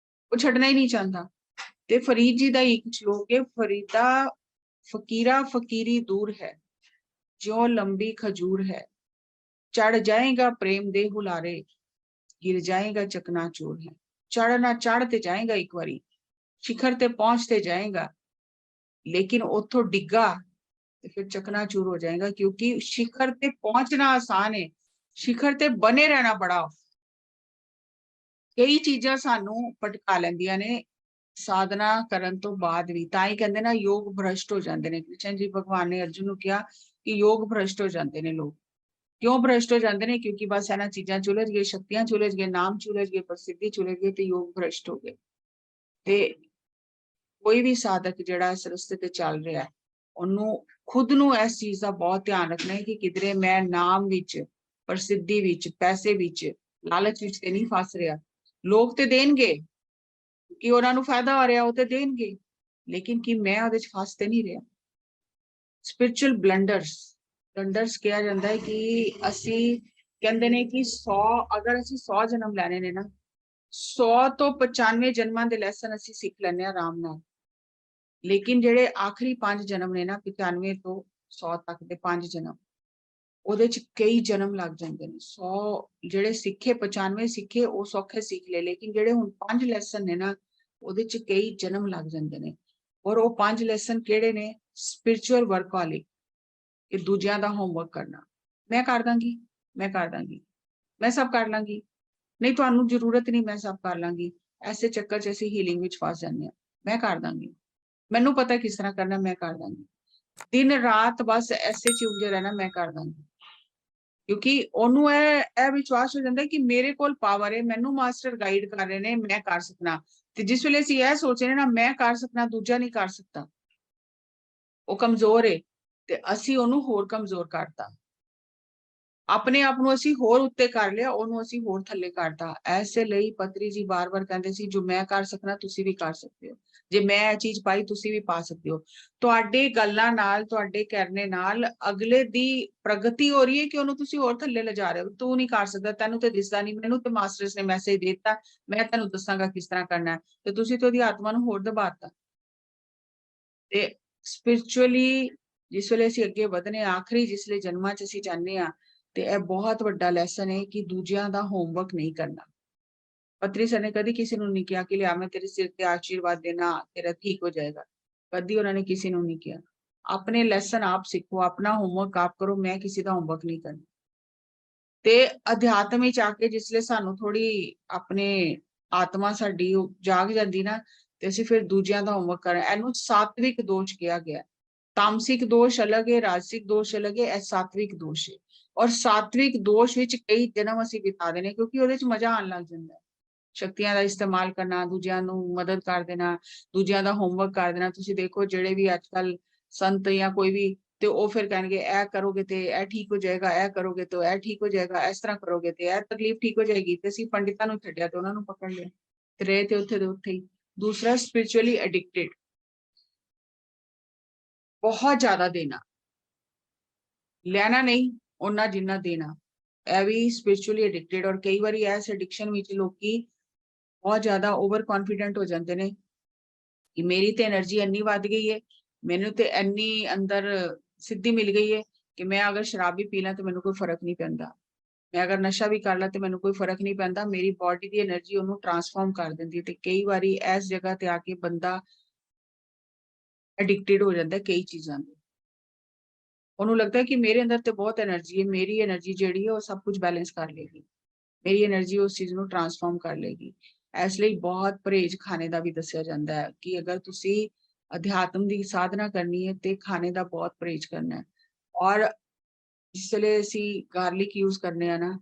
ਉਹ ਛੱਡਣਾ ਹੀ ਨਹੀਂ ਚਾਹੁੰਦਾ। ਤੇ ਫਰੀਦ ਜੀ ਦਾ ਇੱਕ ਸ਼ਲੋਕ ਹੈ, ਫਰੀਦਾ फकीरा फकीरी दूर है, ज्यों लंबी खजूर है, चढ़ जाएगा प्रेम दे हुलारे, गिर जाएगा चकनाचूर है। चढ़ना चढ़ ते जाएगा एक बारी, शिखर ते पहुंचते जाएगा, लेकिन उथों डिग्गा ते फिर चकनाचूर हो जाएगा, क्योंकि शिखर ते पहुंचना आसान है, शिखर ते बने रहना बड़ा। कई चीजां सानू भटका लैंदियां ने साधना ਕਰਨ ਤੋਂ ਬਾਅਦ ਵੀ, ਤਾਂ ਹੀ ਕਹਿੰਦੇ ਨਾ ਯੋਗ ਭ੍ਰਸ਼ਟ ਹੋ ਜਾਂਦੇ ਨੇ। ਕ੍ਰਿਸ਼ਨ ਜੀ ਭਗਵਾਨ ਨੇ ਅਰਜੁਨ ਨੂੰ ਕਿਹਾ ਕਿ ਯੋਗ ਭ੍ਰਸ਼ਟ ਹੋ ਜਾਂਦੇ ਨੇ ਲੋਕ। ਕਿਉਂ ਭ੍ਰਸ਼ਟ ਹੋ ਜਾਂਦੇ ਨੇ? ਕਿਉਂਕਿ ਬਸ ਇਹਨਾਂ ਚੀਜ਼ਾਂ ਚ ਉਲਝ ਗਏ, ਸ਼ਕਤੀਆਂ ਚ ਉਲਝ ਗਏ, ਨਾਮ ਚ ਉਲਝ ਗਏ, ਪ੍ਰਸਿੱਧੀ ਚ ਉਲਝ ਗਏ, ਤੇ ਯੋਗ ਭ੍ਰਸ਼ਟ ਹੋ ਗਏ। ਤੇ ਕੋਈ ਵੀ ਸਾਧਕ ਜਿਹੜਾ ਇਸ ਰਸਤੇ ਤੇ ਚੱਲ ਰਿਹਾ, ਉਹਨੂੰ ਖੁਦ ਨੂੰ ਇਸ ਚੀਜ਼ ਦਾ ਬਹੁਤ ਧਿਆਨ ਰੱਖਣਾ ਹੈ ਕਿ ਕਿਧਰੇ ਮੈਂ ਨਾਮ ਵਿੱਚ, ਪ੍ਰਸਿੱਧੀ ਵਿੱਚ, ਪੈਸੇ ਵਿੱਚ, ਲਾਲਚ ਵਿੱਚ ਤੇ ਨਹੀਂ ਫਸ ਰਿਹਾ। ਲੋਕ ਤੇ ਦੇਣਗੇ ਕਿ ਉਹਨਾਂ ਨੂੰ ਫਾਇਦਾ ਹੋ ਰਿਹਾ, ਉਹ ਤੇ ਦੇਣਗੇ, ਲੇਕਿਨ ਕਿ ਮੈਂ ਉਹਦੇ ਚ ਫਸ ਤੇ ਨਹੀਂ ਰਿਹਾ। ਸਪਿਰਚੁਅਲ ਬਲੰਡਰਸ ਕਿਹਾ ਜਾਂਦਾ ਹੈ ਕਿ ਅਸੀਂ ਕਹਿੰਦੇ ਨੇ ਕਿ 100 ਅਗਰ ਅਸੀਂ 100 ਜਨਮ ਲੈਣੇ ਨੇ ਨਾ, 100 ਤੋਂ 95 ਜਨਮਾਂ ਦੇ ਲੈਸਨ ਅਸੀਂ ਸਿੱਖ ਲੈਂਦੇ ਹਾਂ ਆਰਾਮ ਨਾਲ, ਲੇਕਿਨ ਜਿਹੜੇ ਆਖਰੀ 5 ਜਨਮ ਨੇ ਨਾ, 95 ਤੋਂ 100 ਤੱਕ ਦੇ 5 ਜਨਮ, ਉਹਦੇ ਚ ਕਈ ਜਨਮ ਲੱਗ ਜਾਂਦੇ ਨੇ। 100 ਜਿਹੜੇ ਸਿੱਖੇ, 95 ਸਿੱਖੇ, ਉਹ ਸੌਖੇ ਸਿੱਖ ਲਏ, ਲੇਕਿਨ ਜਿਹੜੇ ਹੁਣ 5 ਲੈਸਨ ਨੇ ਨਾ, ਉਹਦੇ ਚ ਕਈ ਜਨਮ ਲੱਗ ਜਾਂਦੇ ਨੇ। ਔਰ ਉਹ 5 ਲੈਸਨ ਕਿਹੜੇ ਨੇ? ਸਪਿਰਚੁਅਲ ਵਰਕ ਵਾਲੇ, ਕਿ ਦੂਜਿਆਂ ਦਾ ਹੋਮਵਰਕ ਕਰਨਾ। ਮੈਂ ਕਰ ਦਾਂਗੀ, ਮੈਂ ਕਰ ਦਾਂਗੀ, ਮੈਂ ਸਭ ਕਰ ਲਾਂਗੀ, ਨਹੀਂ ਤੁਹਾਨੂੰ ਜ਼ਰੂਰਤ ਨਹੀਂ, ਮੈਂ ਸਭ ਕਰ ਲਾਂਗੀ। ਐਸੇ ਚੱਕਰ ਚ ਅਸੀਂ ਹੀਲਿੰਗ ਵਿੱਚ ਫਸ ਜਾਂਦੇ ਹਾਂ। ਮੈਂ ਕਰ ਦਾਂਗੀ, ਮੈਨੂੰ ਪਤਾ ਕਿਸ ਤਰ੍ਹਾਂ ਕਰਨਾ, ਮੈਂ ਕਰ ਦਾਂਗੀ। ਦਿਨ ਰਾਤ ਬਸ ਐਸੇ ਚ ਉਲਝੇ ਰਹਿਣਾ, ਮੈਂ ਕਰ ਦਾਂਗੀ, ਕਿਉਂਕਿ ਉਹਨੂੰ ਇਹ ਵਿਸ਼ਵਾਸ ਹੋ ਜਾਂਦਾ ਕਿ ਮੇਰੇ ਕੋਲ ਪਾਵਰ ਹੈ, ਮੈਨੂੰ ਮਾਸਟਰ ਗਾਈਡ ਕਰ ਰਹੇ ਨੇ, ਮੈਂ ਕਰ ਸਕਣਾ। ਤੇ ਜਿਸ ਵੇਲੇ ਅਸੀਂ ਇਹ ਸੋਚ ਰਹੇ ਨਾ ਮੈਂ ਕਰ ਸਕਣਾ, ਦੂਜਾ ਨਹੀਂ ਕਰ ਸਕਦਾ, ਉਹ ਕਮਜ਼ੋਰ ਹੈ, ਤੇ ਅਸੀਂ ਉਹਨੂੰ ਹੋਰ ਕਮਜ਼ੋਰ ਕਰਤਾ। ਆਪਣੇ ਆਪ ਨੂੰ ਅਸੀਂ ਹੋਰ ਉੱਤੇ ਕਰ ਲਿਆ, ਉਹਨੂੰ ਅਸੀਂ ਹੋਰ ਥੱਲੇ ਕਰਤਾ। ਐਸੇ ਲਈ ਪਤਰੀ ਜੀ ਬਾਰ-ਬਾਰ ਕਹਿੰਦੇ ਸੀ, ਜੋ ਮੈਂ ਕਰ ਸਕਣਾ ਤੁਸੀਂ ਵੀ ਕਰ ਸਕਦੇ ਹੋ, ਜੇ ਮੈਂ ਇਹ ਚੀਜ਼ ਪਾਈ ਤੁਸੀਂ ਵੀ ਪਾ ਸਕਦੇ ਹੋ। ਤੁਹਾਡੇ ਗੱਲਾਂ ਨਾਲ, ਤੁਹਾਡੇ ਕਰਨੇ ਨਾਲ ਅਗਲੇ ਦੀ ਪ੍ਰਗਤੀ ਹੋ ਰਹੀ ਹੈ ਕਿ ਉਹਨੂੰ ਤੁਸੀਂ ਹੋਰ ਥੱਲੇ ਲਿਜਾ ਰਹੇ ਹੋ। ਤੂੰ ਨਹੀਂ ਕਰ ਸਕਦਾ, ਤੈਨੂੰ ਤੇ ਦਿਸਦਾ ਨਹੀਂ, ਮੈਨੂੰ ਤੇ ਮਾਸਟਰਸ ਨੇ ਮੈਸੇਜ ਦੇ ਦਿੱਤਾ, ਮੈਂ ਤੈਨੂੰ ਦੱਸਾਂਗਾ ਕਿਸ ਤਰ੍ਹਾਂ ਕਰਨਾ, ਤੇ ਤੁਸੀਂ ਤੇ ਉਹਦੀ ਆਤਮਾ ਨੂੰ ਹੋਰ ਦਬਾਤਾ। ਤੇ ਸਪਿਰਚੁਅਲੀ ਜਿਸ ਵੇਲੇ ਅਸੀਂ ਅੱਗੇ ਵਧਨੇ, ਆਖਰੀ ਜਿਸ ਵੇਲੇ ਜਨਮਾਂ ਚ ਅਸੀਂ ਜਾਂਦੇ ਹਾਂ, ਤੇ ਇਹ ਬਹੁਤ ਵੱਡਾ ਲੈਸਨ ਹੈ ਕਿ ਦੂਜਿਆਂ ਦਾ ਹੋਮਵਰਕ ਨਹੀਂ ਕਰਨਾ। ਪਤਰੀ ਸਰ ਨੇ ਕਦੀ ਕਿਸੇ ਨੂੰ ਨਹੀਂ ਕਿਹਾ ਕਿ ਲਿਆ ਮੈਂ ਤੇਰੇ ਸਿਰ ਤੇ ਆਸ਼ੀਰਵਾਦ ਦੇਣਾ, ਤੇਰਾ ਠੀਕ ਹੋ ਜਾਏਗਾ। ਕਦੀ ਉਹਨਾਂ ਨੇ ਕਿਸੇ ਨੂੰ ਨਹੀਂ ਕਿਹਾ। ਆਪਣੇ ਲੈਸਨ ਆਪ ਸਿੱਖੋ, ਆਪਣਾ ਹੋਮਵਰਕ ਆਪ ਕਰੋ, ਮੈਂ ਕਿਸੇ ਦਾ ਹੋਮਵਰਕ ਨਹੀਂ ਕਰਨਾ। ਤੇ ਅਧਿਆਤਮ ਵਿੱਚ ਆ ਕੇ ਜਿਸਲੇ ਸਾਨੂੰ ਥੋੜੀ ਆਪਣੇ ਆਤਮਾ ਸਾਡੀ ਜਾਗ ਜਾਂਦੀ ਨਾ, ਤੇ ਅਸੀਂ ਫਿਰ ਦੂਜਿਆਂ ਦਾ ਹੋਮਵਰਕ ਕਰਾਂ। ਇਹਨੂੰ ਸਾਤਵਿਕ ਦੋਸ਼ ਕਿਹਾ ਗਿਆ। ਤਾਮਸਿਕ ਦੋਸ਼ ਅਲੱਗ ਹੈ, ਰਾਜਸਿਕ ਦੋਸ਼ ਅਲੱਗ ਹੈ, ਇਹ ਸਾਤਵਿਕ ਦੋਸ਼ ਹੈ। ਔਰ ਸਾਤਵਿਕ ਦੋਸ਼ ਵਿੱਚ ਕਈ ਜਨਮ ਅਸੀਂ ਬਿਤਾ ਦੇਣੇ, ਕਿਉਂਕਿ ਉਹਦੇ ਚ ਮਜ਼ਾ ਆਉਣ ਲੱਗ ਜਾਂਦਾ ਹੈ। ਸ਼ਕਤੀਆਂ ਦਾ ਇਸਤੇਮਾਲ ਕਰਨਾ, ਦੂਜਿਆਂ ਨੂੰ ਮਦਦ ਕਰ ਦੇਣਾ, ਦੂਜਿਆਂ ਦਾ ਹੋਮਵਰਕ ਕਰ ਦੇਣਾ। ਤੁਸੀਂ ਦੇਖੋ ਜਿਹੜੇ ਵੀ ਅੱਜ ਕੱਲ ਸੰਤ ਜਾਂ ਕੋਈ ਵੀ, ਤੇ ਉਹ ਫਿਰ ਕਹਿਣਗੇ ਇਹ ਕਰੋਗੇ ਤੇ ਇਹ ਠੀਕ ਹੋ ਜਾਏਗਾ, ਇਹ ਕਰੋਗੇ ਤੇ ਇਹ ਠੀਕ ਹੋ ਜਾਏਗਾ, ਇਸ ਤਰ੍ਹਾਂ ਕਰੋਗੇ ਤੇ ਇਹ ਤਕਲੀਫ ਠੀਕ ਹੋ ਜਾਏਗੀ। ਤੇ ਅਸੀਂ ਪੰਡਿਤਾਂ ਨੂੰ ਛੱਡਿਆ ਤੇ ਉਹਨਾਂ ਨੂੰ ਪਕੜ ਲਿਆ, ਤੇ ਰਹੇ ਤੇ ਉੱਥੇ ਦੇ ਉੱਥੇ ਹੀ। ਦੂਸਰਾ, ਸਪਿਰਿਚੁਅਲੀ ਐਡਿਕਟਿਡ, ਬਹੁਤ ਜ਼ਿਆਦਾ ਦੇਣਾ, ਲੈਣਾ ਨਹੀਂ ਉਹਨਾਂ ਜਿੰਨਾ ਦੇਣਾ, ਇਹ ਵੀ ਸਪਿਰਿਚੁਅਲੀ ਐਡਿਕਟਿਡ। ਔਰ ਕਈ ਵਾਰੀ ਇਸ ਐਡਿਕਸ਼ਨ ਵਿੱਚ ਲੋਕੀ ਬਹੁਤ ਜ਼ਿਆਦਾ ਓਵਰ ਕੌਨਫੀਡੈਂਟ ਹੋ ਜਾਂਦੇ ਨੇ ਕਿ ਮੇਰੀ ਤੇ એનર્ਜੀ ਇੰਨੀ ਵੱਧ ਗਈ ਹੈ, ਮੈਨੂੰ ਤੇ ਇੰਨੀ ਅੰਦਰ ਸਿੱਧੀ ਮਿਲ ਗਈ ਹੈ ਕਿ ਮੈਂ ਅਗਰ ਸ਼ਰਾਬ ਵੀ ਪੀ ਲਾਂ ਤੇ ਮੈਨੂੰ ਕੋਈ ਫਰਕ ਨਹੀਂ ਪੈਂਦਾ, ਮੈਂ ਅਗਰ ਨਸ਼ਾ ਵੀ ਕਰ ਲਾਂ ਤੇ ਮੈਨੂੰ ਕੋਈ ਫਰਕ ਨਹੀਂ ਪੈਂਦਾ, ਮੇਰੀ ਬਾਡੀ ਦੀ એનર્ਜੀ ਉਹਨੂੰ ਟਰਾਂਸਫਾਰਮ ਕਰ ਦਿੰਦੀ ਹੈ। ਤੇ ਕਈ ਵਾਰੀ ਇਸ ਜਗ੍ਹਾ ਤੇ ਆ ਕੇ ਬੰਦਾ ਐਡਿਕਟਿਡ ਹੋ ਜਾਂਦਾ ਕਈ ਚੀਜ਼ਾਂ ਦੇ। ਉਹਨੂੰ ਲੱਗਦਾ ਹੈ ਕਿ ਮੇਰੇ ਅੰਦਰ ਤੇ ਬਹੁਤ એનર્ਜੀ ਹੈ, ਮੇਰੀ એનર્ਜੀ ਜਿਹੜੀ ਹੈ ਉਹ ਸਭ ਕੁਝ ਬੈਲੈਂਸ ਕਰ ਲੇਗੀ, ਮੇਰੀ એનર્ਜੀ ਉਸ ਚੀਜ਼ ਨੂੰ ਟਰਾਂਸਫਾਰਮ ਕਰ ਲੇਗੀ। ਇਸ ਲਈ ਬਹੁਤ ਪਰਹੇਜ਼ ਖਾਣੇ ਦਾ ਵੀ ਦੱਸਿਆ ਜਾਂਦਾ ਹੈ ਕਿ ਅਗਰ ਤੁਸੀਂ ਅਧਿਆਤਮ ਦੀ ਸਾਧਨਾ ਕਰਨੀ ਹੈ ਤੇ ਖਾਣੇ ਦਾ ਬਹੁਤ ਪਰਹੇਜ਼ ਕਰਨਾ ਹੈ। ਔਰ ਜਿਸ ਵੇਲੇ ਅਸੀਂ ਗਾਰਲਿਕ ਯੂਜ਼ ਕਰਨੇ ਆ ਨਾ,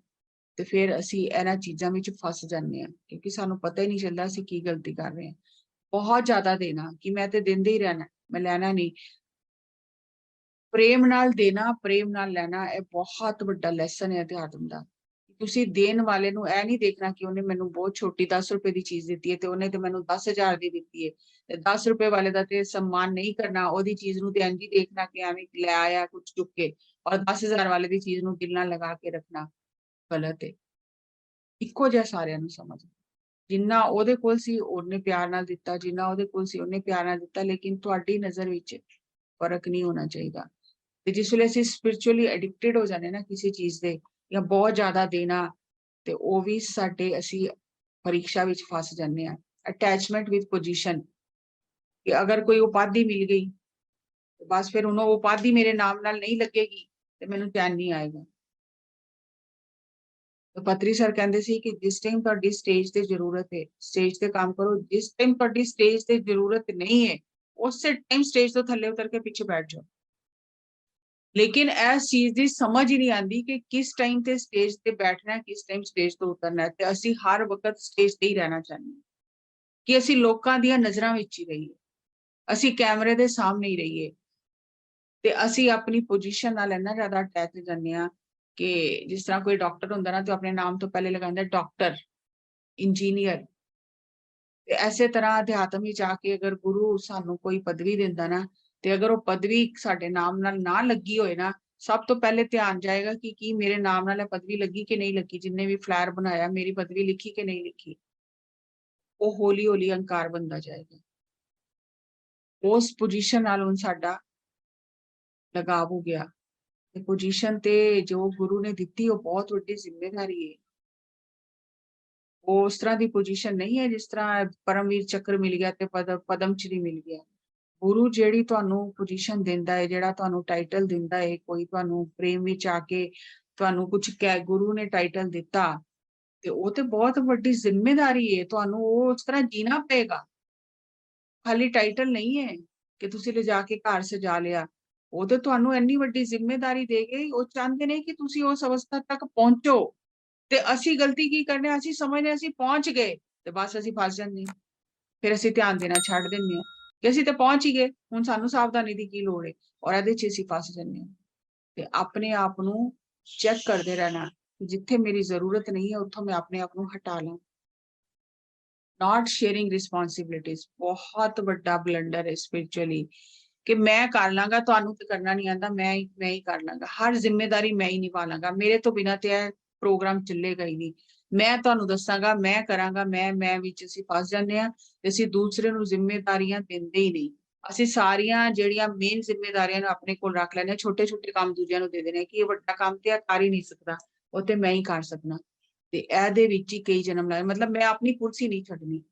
ਤੇ ਫਿਰ ਅਸੀਂ ਇਹਨਾਂ ਚੀਜ਼ਾਂ ਵਿੱਚ ਫਸ ਜਾਂਦੇ ਹਾਂ, ਕਿਉਂਕਿ ਸਾਨੂੰ ਪਤਾ ਹੀ ਨਹੀਂ ਚੱਲਦਾ ਅਸੀਂ ਕੀ ਗਲਤੀ ਕਰ ਰਹੇ ਹਾਂ। ਬਹੁਤ ਜ਼ਿਆਦਾ ਦੇਣਾ ਕਿ ਮੈਂ ਤੇ ਦਿੰਦੇ ਹੀ ਰਹਿਣਾ, ਮੈਂ ਲੈਣਾ ਨਹੀਂ। ਪ੍ਰੇਮ ਨਾਲ ਦੇਣਾ, ਪ੍ਰੇਮ ਨਾਲ ਲੈਣਾ, ਇਹ ਬਹੁਤ ਵੱਡਾ ਲੈਸਨ ਹੈ ਅਧਿਆਤਮ ਦਾ। ਤੁਸੀਂ ਦੇਣ ਵਾਲੇ ਨੂੰ ਇਹ ਨਹੀਂ ਦੇਖਣਾ ਕਿ ਉਹਨੇ ਮੈਨੂੰ ਬਹੁਤ ਛੋਟੀ 10 ਰੁਪਏ ਦੀ ਚੀਜ਼ ਦਿੱਤੀ ਹੈ ਤੇ ਉਹਨੇ ਤੇ ਮੈਨੂੰ 10,000 ਦੀ ਦਿੱਤੀ ਹੈ, ਤੇ 10 ਰੁਪਏ ਵਾਲੇ ਦਾ ਤੇ ਸਨਮਾਨ ਨਹੀਂ ਕਰਨਾ, ਉਹਦੀ ਚੀਜ਼ ਨੂੰ ਤੇ ਇੰਝ ਹੀ ਦੇਖਣਾ ਕਿ ਐਵੇਂ ਲੈ ਆਇਆ ਕੁਝ ਚੁੱਕ ਕੇ, ਔਰ 10,000 ਵਾਲੇ ਦੀ ਚੀਜ਼ ਨੂੰ ਦਿਲ ਨਾਲ ਲਗਾ ਕੇ ਰੱਖਣਾ ਗਲਤ ਹੈ। ਇੱਕੋ ਜਿਹਾ ਸਾਰਿਆਂ ਨੂੰ ਸਮਝ, ਜਿੰਨਾ ਉਹਦੇ ਕੋਲ ਸੀ ਉਹਨੇ ਪਿਆਰ ਨਾਲ ਦਿੱਤਾ, ਜਿੰਨਾ ਉਹਦੇ ਕੋਲ ਸੀ ਉਹਨੇ ਪਿਆਰ ਨਾਲ ਦਿੱਤਾ, ਲੇਕਿਨ ਤੁਹਾਡੀ ਨਜ਼ਰ ਵਿੱਚ ਫਰਕ ਨਹੀਂ ਹੋਣਾ ਚਾਹੀਦਾ। ਤੇ ਜਿਸ ਵੇਲੇ ਅਸੀਂ ਸਪਿਰਿਚੁਅਲੀ ਐਡਿਕਟਿਡ ਹੋ ਜਾਂਦੇ ਨਾ ਕਿਸੇ ਚੀਜ਼ ਦੇ, ਜਾਂ ਬਹੁਤ ਜ਼ਿਆਦਾ ਦੇਣਾ, ਤੇ ਉਹ ਵੀ ਸਾਡੇ ਅਸੀਂ ਪਰੀਖਿਆ ਵਿੱਚ ਫਸ ਜਾਂਦੇ ਆ। ਅਟੈਚਮੈਂਟ ਵਿਦ ਪੋਜੀਸ਼ਨ, ਕਿ ਅਗਰ ਕੋਈ ਉਪਾਧੀ ਮਿਲ ਗਈ ਤੇ ਬਸ ਫਿਰ ਉਹਨੂੰ ਉਪਾਧੀ ਮੇਰੇ ਨਾਮ ਨਾਲ ਨਹੀਂ ਲੱਗੇਗੀ ਤੇ ਮੈਨੂੰ ਚੈਨ ਨਹੀਂ ਆਏਗਾ। ਤੇ ਪਤਰੀ ਸਰ ਕਹਿੰਦੇ ਸੀ ਕਿ ਜਿਸ ਟਾਈਮ ਤੁਹਾਡੀ ਸਟੇਜ ਤੇ ਜ਼ਰੂਰਤ ਹੈ ਸਟੇਜ ਤੇ ਕੰਮ ਕਰੋ, ਜਿਸ ਟਾਈਮ ਤੁਹਾਡੀ ਸਟੇਜ ਤੇ ਜ਼ਰੂਰਤ ਨਹੀਂ ਹੈ ਉਸੇ ਟਾਈਮ ਸਟੇਜ ਤੋਂ ਥੱਲੇ ਉਤਰ ਕੇ ਪਿੱਛੇ ਬੈਠ ਜਾਓ। ਲੇਕਿਨ ਇਸ ਚੀਜ਼ ਦੀ ਸਮਝ ਹੀ ਨਹੀਂ ਆਉਂਦੀ ਕਿ ਕਿਸ ਟਾਈਮ ਤੇ ਸਟੇਜ ਤੇ ਬੈਠਣਾ ਹੈ, ਕਿਸ ਟਾਈਮ ਸਟੇਜ ਤੋਂ ਉਤਰਨਾ ਹੈ। ਤੇ ਅਸੀਂ ਹਰ ਵਕਤ ਸਟੇਜ ਤੇ ਹੀ ਰਹਿਣਾ ਚਾਹੁੰਦੇ ਹਾਂ ਕਿ ਅਸੀਂ ਲੋਕਾਂ ਦੀਆਂ ਨਜ਼ਰਾਂ ਵਿੱਚ ਹੀ ਰਹੀਏ, ਅਸੀਂ ਕੈਮਰੇ ਦੇ ਸਾਹਮਣੇ ਹੀ ਰਹੀਏ। ਤੇ ਅਸੀਂ ਆਪਣੀ ਪੋਜੀਸ਼ਨ ਨਾਲ ਇੰਨਾ ਜ਼ਿਆਦਾ ਅਟੈਚ ਹੋ ਜਾਂਦੇ ਹਾਂ ਕਿ ਜਿਸ ਤਰ੍ਹਾਂ ਕੋਈ ਡਾਕਟਰ ਹੁੰਦਾ ਨਾ ਤੇ ਆਪਣੇ ਨਾਮ ਤੋਂ ਪਹਿਲੇ ਲਗਾਉਂਦਾ ਡਾਕਟਰ, ਇੰਜੀਨੀਅਰ। ਤੇ ਐਸੇ ਤਰ੍ਹਾਂ ਅਧਿਆਤਮ ਵਿੱਚ ਆ ਕੇ ਅਗਰ ਗੁਰੂ ਸਾਨੂੰ ਕੋਈ ਪਦਵੀ ਦਿੰਦਾ ਨਾ, ਤੇ ਅਗਰ ਉਹ ਪਦਵੀ ਸਾਡੇ ਨਾਮ ਨਾਲ ਨਾ ਲੱਗੀ ਹੋਏ ਨਾ, ਸਭ ਤੋਂ ਪਹਿਲੇ ਧਿਆਨ ਜਾਏਗਾ ਕਿ ਕੀ ਮੇਰੇ ਨਾਮ ਨਾਲ ਇਹ ਪਦਵੀ ਲੱਗੀ ਕਿ ਨਹੀਂ ਲੱਗੀ, ਜਿੰਨੇ ਵੀ ਫਲਾਇਰ ਬਣਾਇਆ ਮੇਰੀ ਪਦਵੀ ਲਿਖੀ ਕਿ ਨਹੀਂ ਲਿਖੀ। ਉਹ ਹੌਲੀ ਹੌਲੀ ਅਹੰਕਾਰ ਬਣਦਾ ਜਾਏਗਾ। ਉਸ ਪੋਜੀਸ਼ਨ ਨਾਲ ਹੁਣ ਸਾਡਾ ਲਗਾਵ ਹੋ ਗਿਆ। ਤੇ ਪੋਜੀਸ਼ਨ ਤੇ ਜੋ ਗੁਰੂ ਨੇ ਦਿੱਤੀ ਉਹ ਬਹੁਤ ਵੱਡੀ ਜ਼ਿੰਮੇਵਾਰੀ ਹੈ। ਉਹ ਉਸ ਤਰ੍ਹਾਂ ਦੀ ਪੋਜੀਸ਼ਨ ਨਹੀਂ ਹੈ ਜਿਸ ਤਰ੍ਹਾਂ ਪਰਮਵੀਰ ਚੱਕਰ ਮਿਲ ਗਿਆ ਤੇ ਪਦਮ ਸ਼੍ਰੀ ਮਿਲ ਗਿਆ। ਗੁਰੂ ਜਿਹੜੀ ਤੁਹਾਨੂੰ ਪੋਜੀਸ਼ਨ ਦਿੰਦਾ ਹੈ, ਜਿਹੜਾ ਤੁਹਾਨੂੰ ਟਾਈਟਲ ਦਿੰਦਾ ਹੈ, ਕੋਈ ਤੁਹਾਨੂੰ ਪ੍ਰੇਮ ਵਿੱਚ ਆ ਕੇ ਤੁਹਾਨੂੰ ਕੁਝ ਕਹਿ ਗੁਰੂ ਨੇ ਟਾਈਟਲ ਦਿੱਤਾ, ਤੇ ਉਹ ਤੇ ਬਹੁਤ ਵੱਡੀ ਜ਼ਿੰਮੇਵਾਰੀ ਹੈ, ਤੁਹਾਨੂੰ ਉਹ ਉਸ ਤਰ੍ਹਾਂ ਜੀਣਾ ਪਏਗਾ। ਖਾਲੀ ਟਾਈਟਲ ਨਹੀਂ ਹੈ ਕਿ ਤੁਸੀਂ ਲਿਜਾ ਕੇ ਘਰ ਸਜਾ ਲਿਆ। ਉਹ ਤੇ ਤੁਹਾਨੂੰ ਇੰਨੀ ਵੱਡੀ ਜ਼ਿੰਮੇਵਾਰੀ ਦੇ ਗਏ, ਉਹ ਚਾਹੁੰਦੇ ਨੇ ਕਿ ਤੁਸੀਂ ਉਸ ਅਵਸਥਾ ਤੱਕ ਪਹੁੰਚੋ। ਤੇ ਅਸੀਂ ਗਲਤੀ ਕੀ ਕਰਨੇ ਆ, ਅਸੀਂ ਸਮਝਦੇ ਅਸੀਂ ਪਹੁੰਚ ਗਏ ਤੇ ਬਸ ਅਸੀਂ ਫਸ ਜਾਂਦੇ ਹਾਂ। ਫਿਰ ਅਸੀਂ ਧਿਆਨ ਦੇਣਾ ਛੱਡ ਦਿੰਦੇ ਹਾਂ ਕਿ ਅਸੀਂ ਤੇ ਪਹੁੰਚ ਹੀ ਗਏ, ਹੁਣ ਸਾਨੂੰ ਸਾਵਧਾਨੀ ਦੀ ਕੀ ਲੋੜ ਹੈ, ਔਰ ਇਹਦੇ 'ਚ ਅਸੀਂ ਫਸ ਜਾਂਦੇ ਹਾਂ। ਤੇ ਆਪਣੇ ਆਪ ਨੂੰ ਚੈੱਕ ਕਰਦੇ ਰਹਿਣਾ ਕਿ ਜਿੱਥੇ ਮੇਰੀ ਜ਼ਰੂਰਤ ਨਹੀਂ ਹੈ ਉੱਥੋਂ ਮੈਂ ਆਪਣੇ ਆਪ ਨੂੰ ਹਟਾ ਲਾਂ। ਨਾਟ ਸ਼ੇਅਰਿੰਗ ਰਿਸਪੌਂਸਿਬਿਲਿਟੀਜ਼ ਬਹੁਤ ਵੱਡਾ ਬਲੰਡਰ ਹੈ ਸਪਿਰਿਚੁਅਲੀ, ਕਿ ਮੈਂ ਕਰ ਲਾਂਗਾ, ਤੁਹਾਨੂੰ ਤੇ ਕਰਨਾ ਨਹੀਂ ਆਉਂਦਾ, ਮੈਂ ਹੀ ਕਰ ਲਾਂਗਾ, ਹਰ ਜ਼ਿੰਮੇਵਾਰੀ ਮੈਂ ਹੀ ਨਿਭਾ ਲਾਂਗਾ, ਮੇਰੇ ਤੋਂ ਬਿਨਾਂ ਤੇ ਇਹ ਪ੍ਰੋਗਰਾਮ ਚੱਲੇਗਾ ਹੀ ਨਹੀਂ, ਮੈਂ ਤੁਹਾਨੂੰ ਦੱਸਾਂਗਾ, ਮੈਂ ਕਰਾਂਗਾ, ਮੈਂ ਵਿੱਚ ਅਸੀਂ ਫਸ ਜਾਂਦੇ ਹਾਂ ਤੇ ਅਸੀਂ ਦੂਸਰੇ ਨੂੰ ਜ਼ਿੰਮੇਵਾਰੀਆਂ ਦਿੰਦੇ ਹੀ ਨਹੀਂ। ਅਸੀਂ ਸਾਰੀਆਂ ਜਿਹੜੀਆਂ ਮੇਨ ਜ਼ਿੰਮੇਵਾਰੀਆਂ ਨੂੰ ਆਪਣੇ ਕੋਲ ਰੱਖ ਲੈਣੇ, ਛੋਟੇ ਛੋਟੇ ਕੰਮ ਦੂਜਿਆਂ ਨੂੰ ਦੇ ਦੇਣੇ ਕਿ ਇਹ ਵੱਡਾ ਕੰਮ ਤੇ ਕਰ ਹੀ ਨਹੀਂ ਸਕਦਾ, ਉਹ ਤੇ ਮੈਂ ਹੀ ਕਰ ਸਕਣਾ। ਤੇ ਇਹਦੇ ਵਿੱਚ ਹੀ ਕਈ ਜਨਮ ਲਾਏ। ਮਤਲਬ ਮੈਂ ਆਪਣੀ ਕੁਰਸੀ ਨਹੀਂ ਛੱਡਣੀ,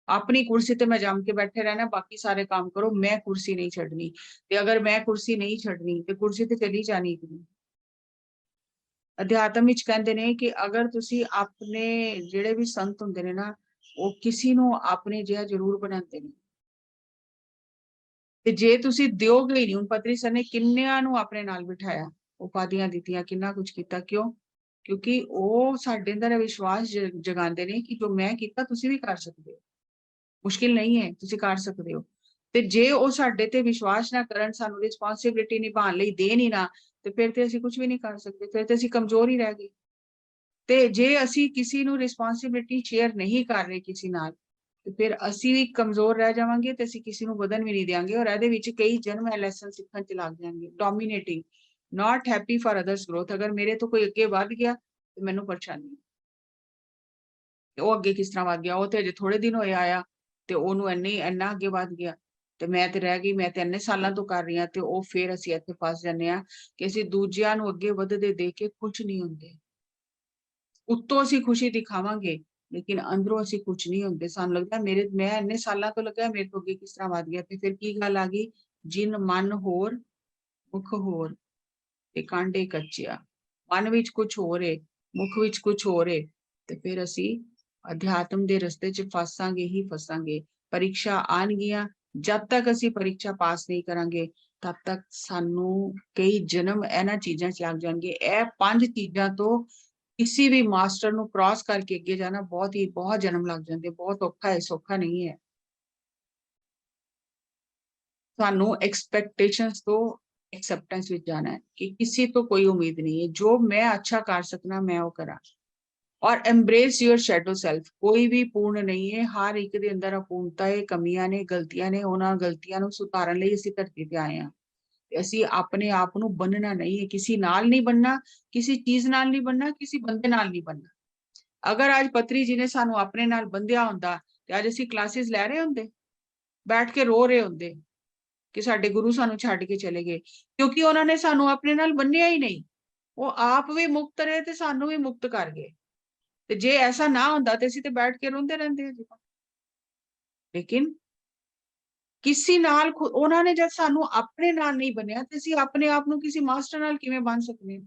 ਆਪਣੀ ਕੁਰਸੀ ਤੇ ਮੈਂ ਜੰਮ ਕੇ ਬੈਠੇ ਰਹਿਣਾ, ਬਾਕੀ ਸਾਰੇ ਕੰਮ ਕਰੋ, ਮੈਂ ਕੁਰਸੀ ਨਹੀਂ ਛੱਡਣੀ। ਤੇ ਅਗਰ ਮੈਂ ਕੁਰਸੀ ਨਹੀਂ ਛੱਡਣੀ ਤੇ ਕੁਰਸੀ ਤੇ ਚਲੀ ਜਾਣੀ ਕਿ ਅਧਿਆਤਮ ਵਿੱਚ ਕਹਿੰਦੇ ਨੇ ਕਿ ਅਗਰ ਤੁਸੀਂ ਆਪਣੇ ਜਿਹੜੇ ਵੀ ਸੰਤ ਹੁੰਦੇ ਨੇ ਨਾ, ਉਹ ਕਿਸੇ ਨੂੰ ਆਪਣੇ ਜਿਹਾ ਜ਼ਰੂਰ ਬਣਾਉਂਦੇ ਨੇ। ਤੇ ਜੇ ਤੁਸੀਂ ਦਿਓਗੇ ਹੀ ਨਹੀਂ, ਹੁਣ ਪਤਰੀ ਸਰ ਨੇ ਕਿੰਨਿਆਂ ਨੂੰ ਆਪਣੇ ਨਾਲ ਬਿਠਾਇਆ, ਉਪਾਧੀਆਂ ਦਿੱਤੀਆਂ, ਕਿੰਨਾ ਕੁਝ ਕੀਤਾ, ਕਿਉਂ? ਕਿਉਂਕਿ ਉਹ ਸਾਡੇ ਅੰਦਰ ਵਿਸ਼ਵਾਸ ਜਗਾਉਂਦੇ ਨੇ ਕਿ ਜੋ ਮੈਂ ਕੀਤਾ ਤੁਸੀਂ ਵੀ ਕਰ ਸਕਦੇ ਹੋ, ਮੁਸ਼ਕਿਲ ਨਹੀਂ ਹੈ, ਤੁਸੀਂ ਕਰ ਸਕਦੇ ਹੋ। ਤੇ ਜੇ ਉਹ ਸਾਡੇ ਤੇ ਵਿਸ਼ਵਾਸ ਨਾ ਕਰਨ, ਸਾਨੂੰ ਰਿਸਪੌਂਸਿਬਿਲਿਟੀ ਨਿਭਾਉਣ ਲਈ ਦੇਣ ਹੀ ਨਾ, ਤੇ ਫਿਰ ਤੇ ਅਸੀਂ ਕੁਝ ਵੀ ਨਹੀਂ ਕਰ ਸਕਦੇ, ਫਿਰ ਤੇ ਅਸੀਂ ਕਮਜ਼ੋਰ ਹੀ ਰਹਿ ਗਏ। ਤੇ ਜੇ ਅਸੀਂ ਕਿਸੇ ਨੂੰ ਰਿਸਪੌਂਸਿਬਿਲਿਟੀ ਸ਼ੇਅਰ ਨਹੀਂ ਕਰ ਰਹੇ ਕਿਸੇ ਨਾਲ, ਤੇ ਫਿਰ ਅਸੀਂ ਵੀ ਕਮਜ਼ੋਰ ਰਹਿ ਜਾਵਾਂਗੇ ਤੇ ਅਸੀਂ ਕਿਸੇ ਨੂੰ ਵਧਣ ਵੀ ਨਹੀਂ ਦੇਵਾਂਗੇ। ਔਰ ਇਹਦੇ ਵਿੱਚ ਕਈ ਜਨਮ ਲੈਸਨ ਸਿੱਖਣ ਚ ਲੱਗ ਜਾਣਗੇ। Dominating, not happy for others growth. ਅਗਰ ਮੇਰੇ ਤੋਂ ਕੋਈ ਅੱਗੇ ਵੱਧ ਗਿਆ ਤੇ ਮੈਨੂੰ ਪਰੇਸ਼ਾਨੀ, ਉਹ ਅੱਗੇ ਕਿਸ ਤਰ੍ਹਾਂ ਵੱਧ ਗਿਆ, ਉਹ ਤੇ ਅਜੇ ਥੋੜੇ ਦਿਨ ਹੋਏ ਆਇਆ ਤੇ ਉਹਨੂੰ ਇੰਨਾ ਅੱਗੇ ਵੱਧ ਗਿਆ, ਤੇ ਮੈਂ ਤੇ ਰਹਿ ਗਈ, ਮੈਂ ਤੇ ਇੰਨੇ ਸਾਲਾਂ ਤੋਂ ਕਰ ਰਹੀ ਹਾਂ। ਤੇ ਉਹ ਫਿਰ ਅਸੀਂ ਇੱਥੇ ਫਸ ਜਾਂਦੇ ਆ ਕਿ ਅਸੀਂ ਦੂਜਿਆਂ ਨੂੰ ਅੱਗੇ ਵਧਦੇ ਦੇਖ ਕੇ ਕੁਝ ਨਹੀਂ ਹੁੰਦੇ। ਉੱਤੋਂ ਅਸੀਂ ਖੁਸ਼ੀ ਦਿਖਾਵਾਂਗੇ ਲੇਕਿਨ ਅੰਦਰੋਂ ਅਸੀਂ ਕੁਝ ਨਹੀਂ ਹੁੰਦੇ। ਸਾਨੂੰ ਲੱਗਦਾ ਮੈਂ ਇੰਨੇ ਸਾਲਾਂ ਤੋਂ ਲੱਗਾ, ਮੇਰੇ ਤੋਂ ਅੱਗੇ ਕਿਸ ਤਰ੍ਹਾਂ ਵੱਧ ਗਿਆ। ਤੇ ਫਿਰ ਕੀ ਗੱਲ ਆ ਗਈ, ਜਿਨ ਮਨ ਹੋਰ ਮੁਖ ਹੋਰ ਤੇ ਕਾਂਡੇ ਕੱਚਿਆ। ਮਨ ਵਿੱਚ ਕੁਝ ਹੋਰ ਏ, ਮੁਖ ਵਿੱਚ ਕੁਝ ਹੋਰ ਏ, ਤੇ ਫਿਰ ਅਸੀਂ ਅਧਿਆਤਮ ਦੇ ਰਸਤੇ 'ਚ ਫਸਾਂਗੇ ਹੀ ਫਸਾਂਗੇ। ਪਰੀਖਿਆ ਆਣਗੀਆਂ, ਜਦ ਤੱਕ ਅਸੀਂ ਪਰੀਖਿਆ ਪਾਸ ਨਹੀਂ ਕਰਾਂਗੇ ਤਦ ਤੱਕ ਸਾਨੂੰ ਕਈ ਜਨਮ ਇਹਨਾਂ ਚੀਜ਼ਾਂ 'ਚ ਲੱਗ ਜਾਣਗੇ। ਇਹ 5 ਚੀਜ਼ਾਂ ਤੋਂ ਕਿਸੇ ਵੀ ਮਾਸਟਰ ਨੂੰ ਕ੍ਰਾਸ ਕਰਕੇ ਅੱਗੇ ਜਾਣਾ ਬਹੁਤ ਜਨਮ ਲੱਗ ਜਾਂਦੇ, ਬਹੁਤ ਔਖਾ ਹੈ, ਸੌਖਾ ਨਹੀਂ ਹੈ। ਸਾਨੂੰ ਐਕਸਪੈਕਟੇਸ਼ਨਸ ਤੋਂ एक्सेप्टेंस ਵਿੱਚ जाना है कि किसी तो कोई उम्मीद नहीं है, जो मैं अच्छा कर सकना मैं वो करा। और एम्ब्रेस योर शैडो सेल्फ। कोई भी पूर्ण नहीं है, हर एक ਦੇ ਅੰਦਰ ਅਪੂਰਨਤਾ ਹੈ, ਕਮੀਆਂ ਨੇ, ਗਲਤੀਆਂ ਨੇ। ਉਹਨਾਂ ਗਲਤੀਆਂ ਨੂੰ ਸੁਧਾਰਨ ਲਈ ਅਸੀਂ ਧਰਤੀ ਤੇ ਆਏ ਹਾਂ। ਤੇ ਅਸੀਂ ਆਪਣੇ ਆਪ ਨੂੰ ਬੰਨਣਾ ਨਹੀਂ ਹੈ, ਕਿਸੇ ਨਾਲ ਨਹੀਂ ਬੰਨਣਾ, ਕਿਸੇ ਚੀਜ਼ ਨਾਲ ਨਹੀਂ ਬੰਨਣਾ, ਕਿਸੇ ਬੰਦੇ ਨਾਲ ਨਹੀਂ ਬੰਨਣਾ। ਅਗਰ ਅੱਜ ਪਤਰੀ ਜੀ ਨੇ ਸਾਨੂੰ ਆਪਣੇ ਨਾਲ ਬੰਧਿਆ ਹੁੰਦਾ ਤੇ ਅੱਜ ਅਸੀਂ ਕਲਾਸਿਸ ਲੈ ਰਹੇ ਹੁੰਦੇ, ਬੈਠ ਕੇ ਰੋ ਰਹੇ ਹੁੰਦੇ ਕਿ ਸਾਡੇ ਗੁਰੂ ਸਾਨੂੰ ਛੱਡ ਕੇ ਚਲੇ ਗਏ, ਕਿਉਂਕਿ ਉਹਨਾਂ ਨੇ ਸਾਨੂੰ ਆਪਣੇ ਨਾਲ ਬੰਨਿਆ ਹੀ ਨਹੀਂ। ਉਹ ਆਪ ਵੀ ਮੁਕਤ ਰਹੇ ਤੇ ਸਾਨੂੰ ਵੀ ਮੁਕਤ ਕਰ ਗਏ। ਤੇ ਜੇ ਐਸਾ ਨਾ ਹੁੰਦਾ ਤੇ ਅਸੀਂ ਤੇ ਬੈਠ ਕੇ ਰੋਂਦੇ ਰਹਿੰਦੇ ਜੀ। ਲੇਕਿਨ ਕਿਸੇ ਨਾਲ ਉਹਨਾਂ ਨੇ ਜਦ ਸਾਨੂੰ ਆਪਣੇ ਨਾਲ ਨਹੀਂ ਬੰਨਿਆ ਤੇ ਅਸੀਂ ਆਪਣੇ ਆਪ ਨੂੰ ਕਿਸੇ ਮਾਸਟਰ ਨਾਲ ਕਿਵੇਂ ਬੰਨ ਸਕਦੇ ਹਾਂ?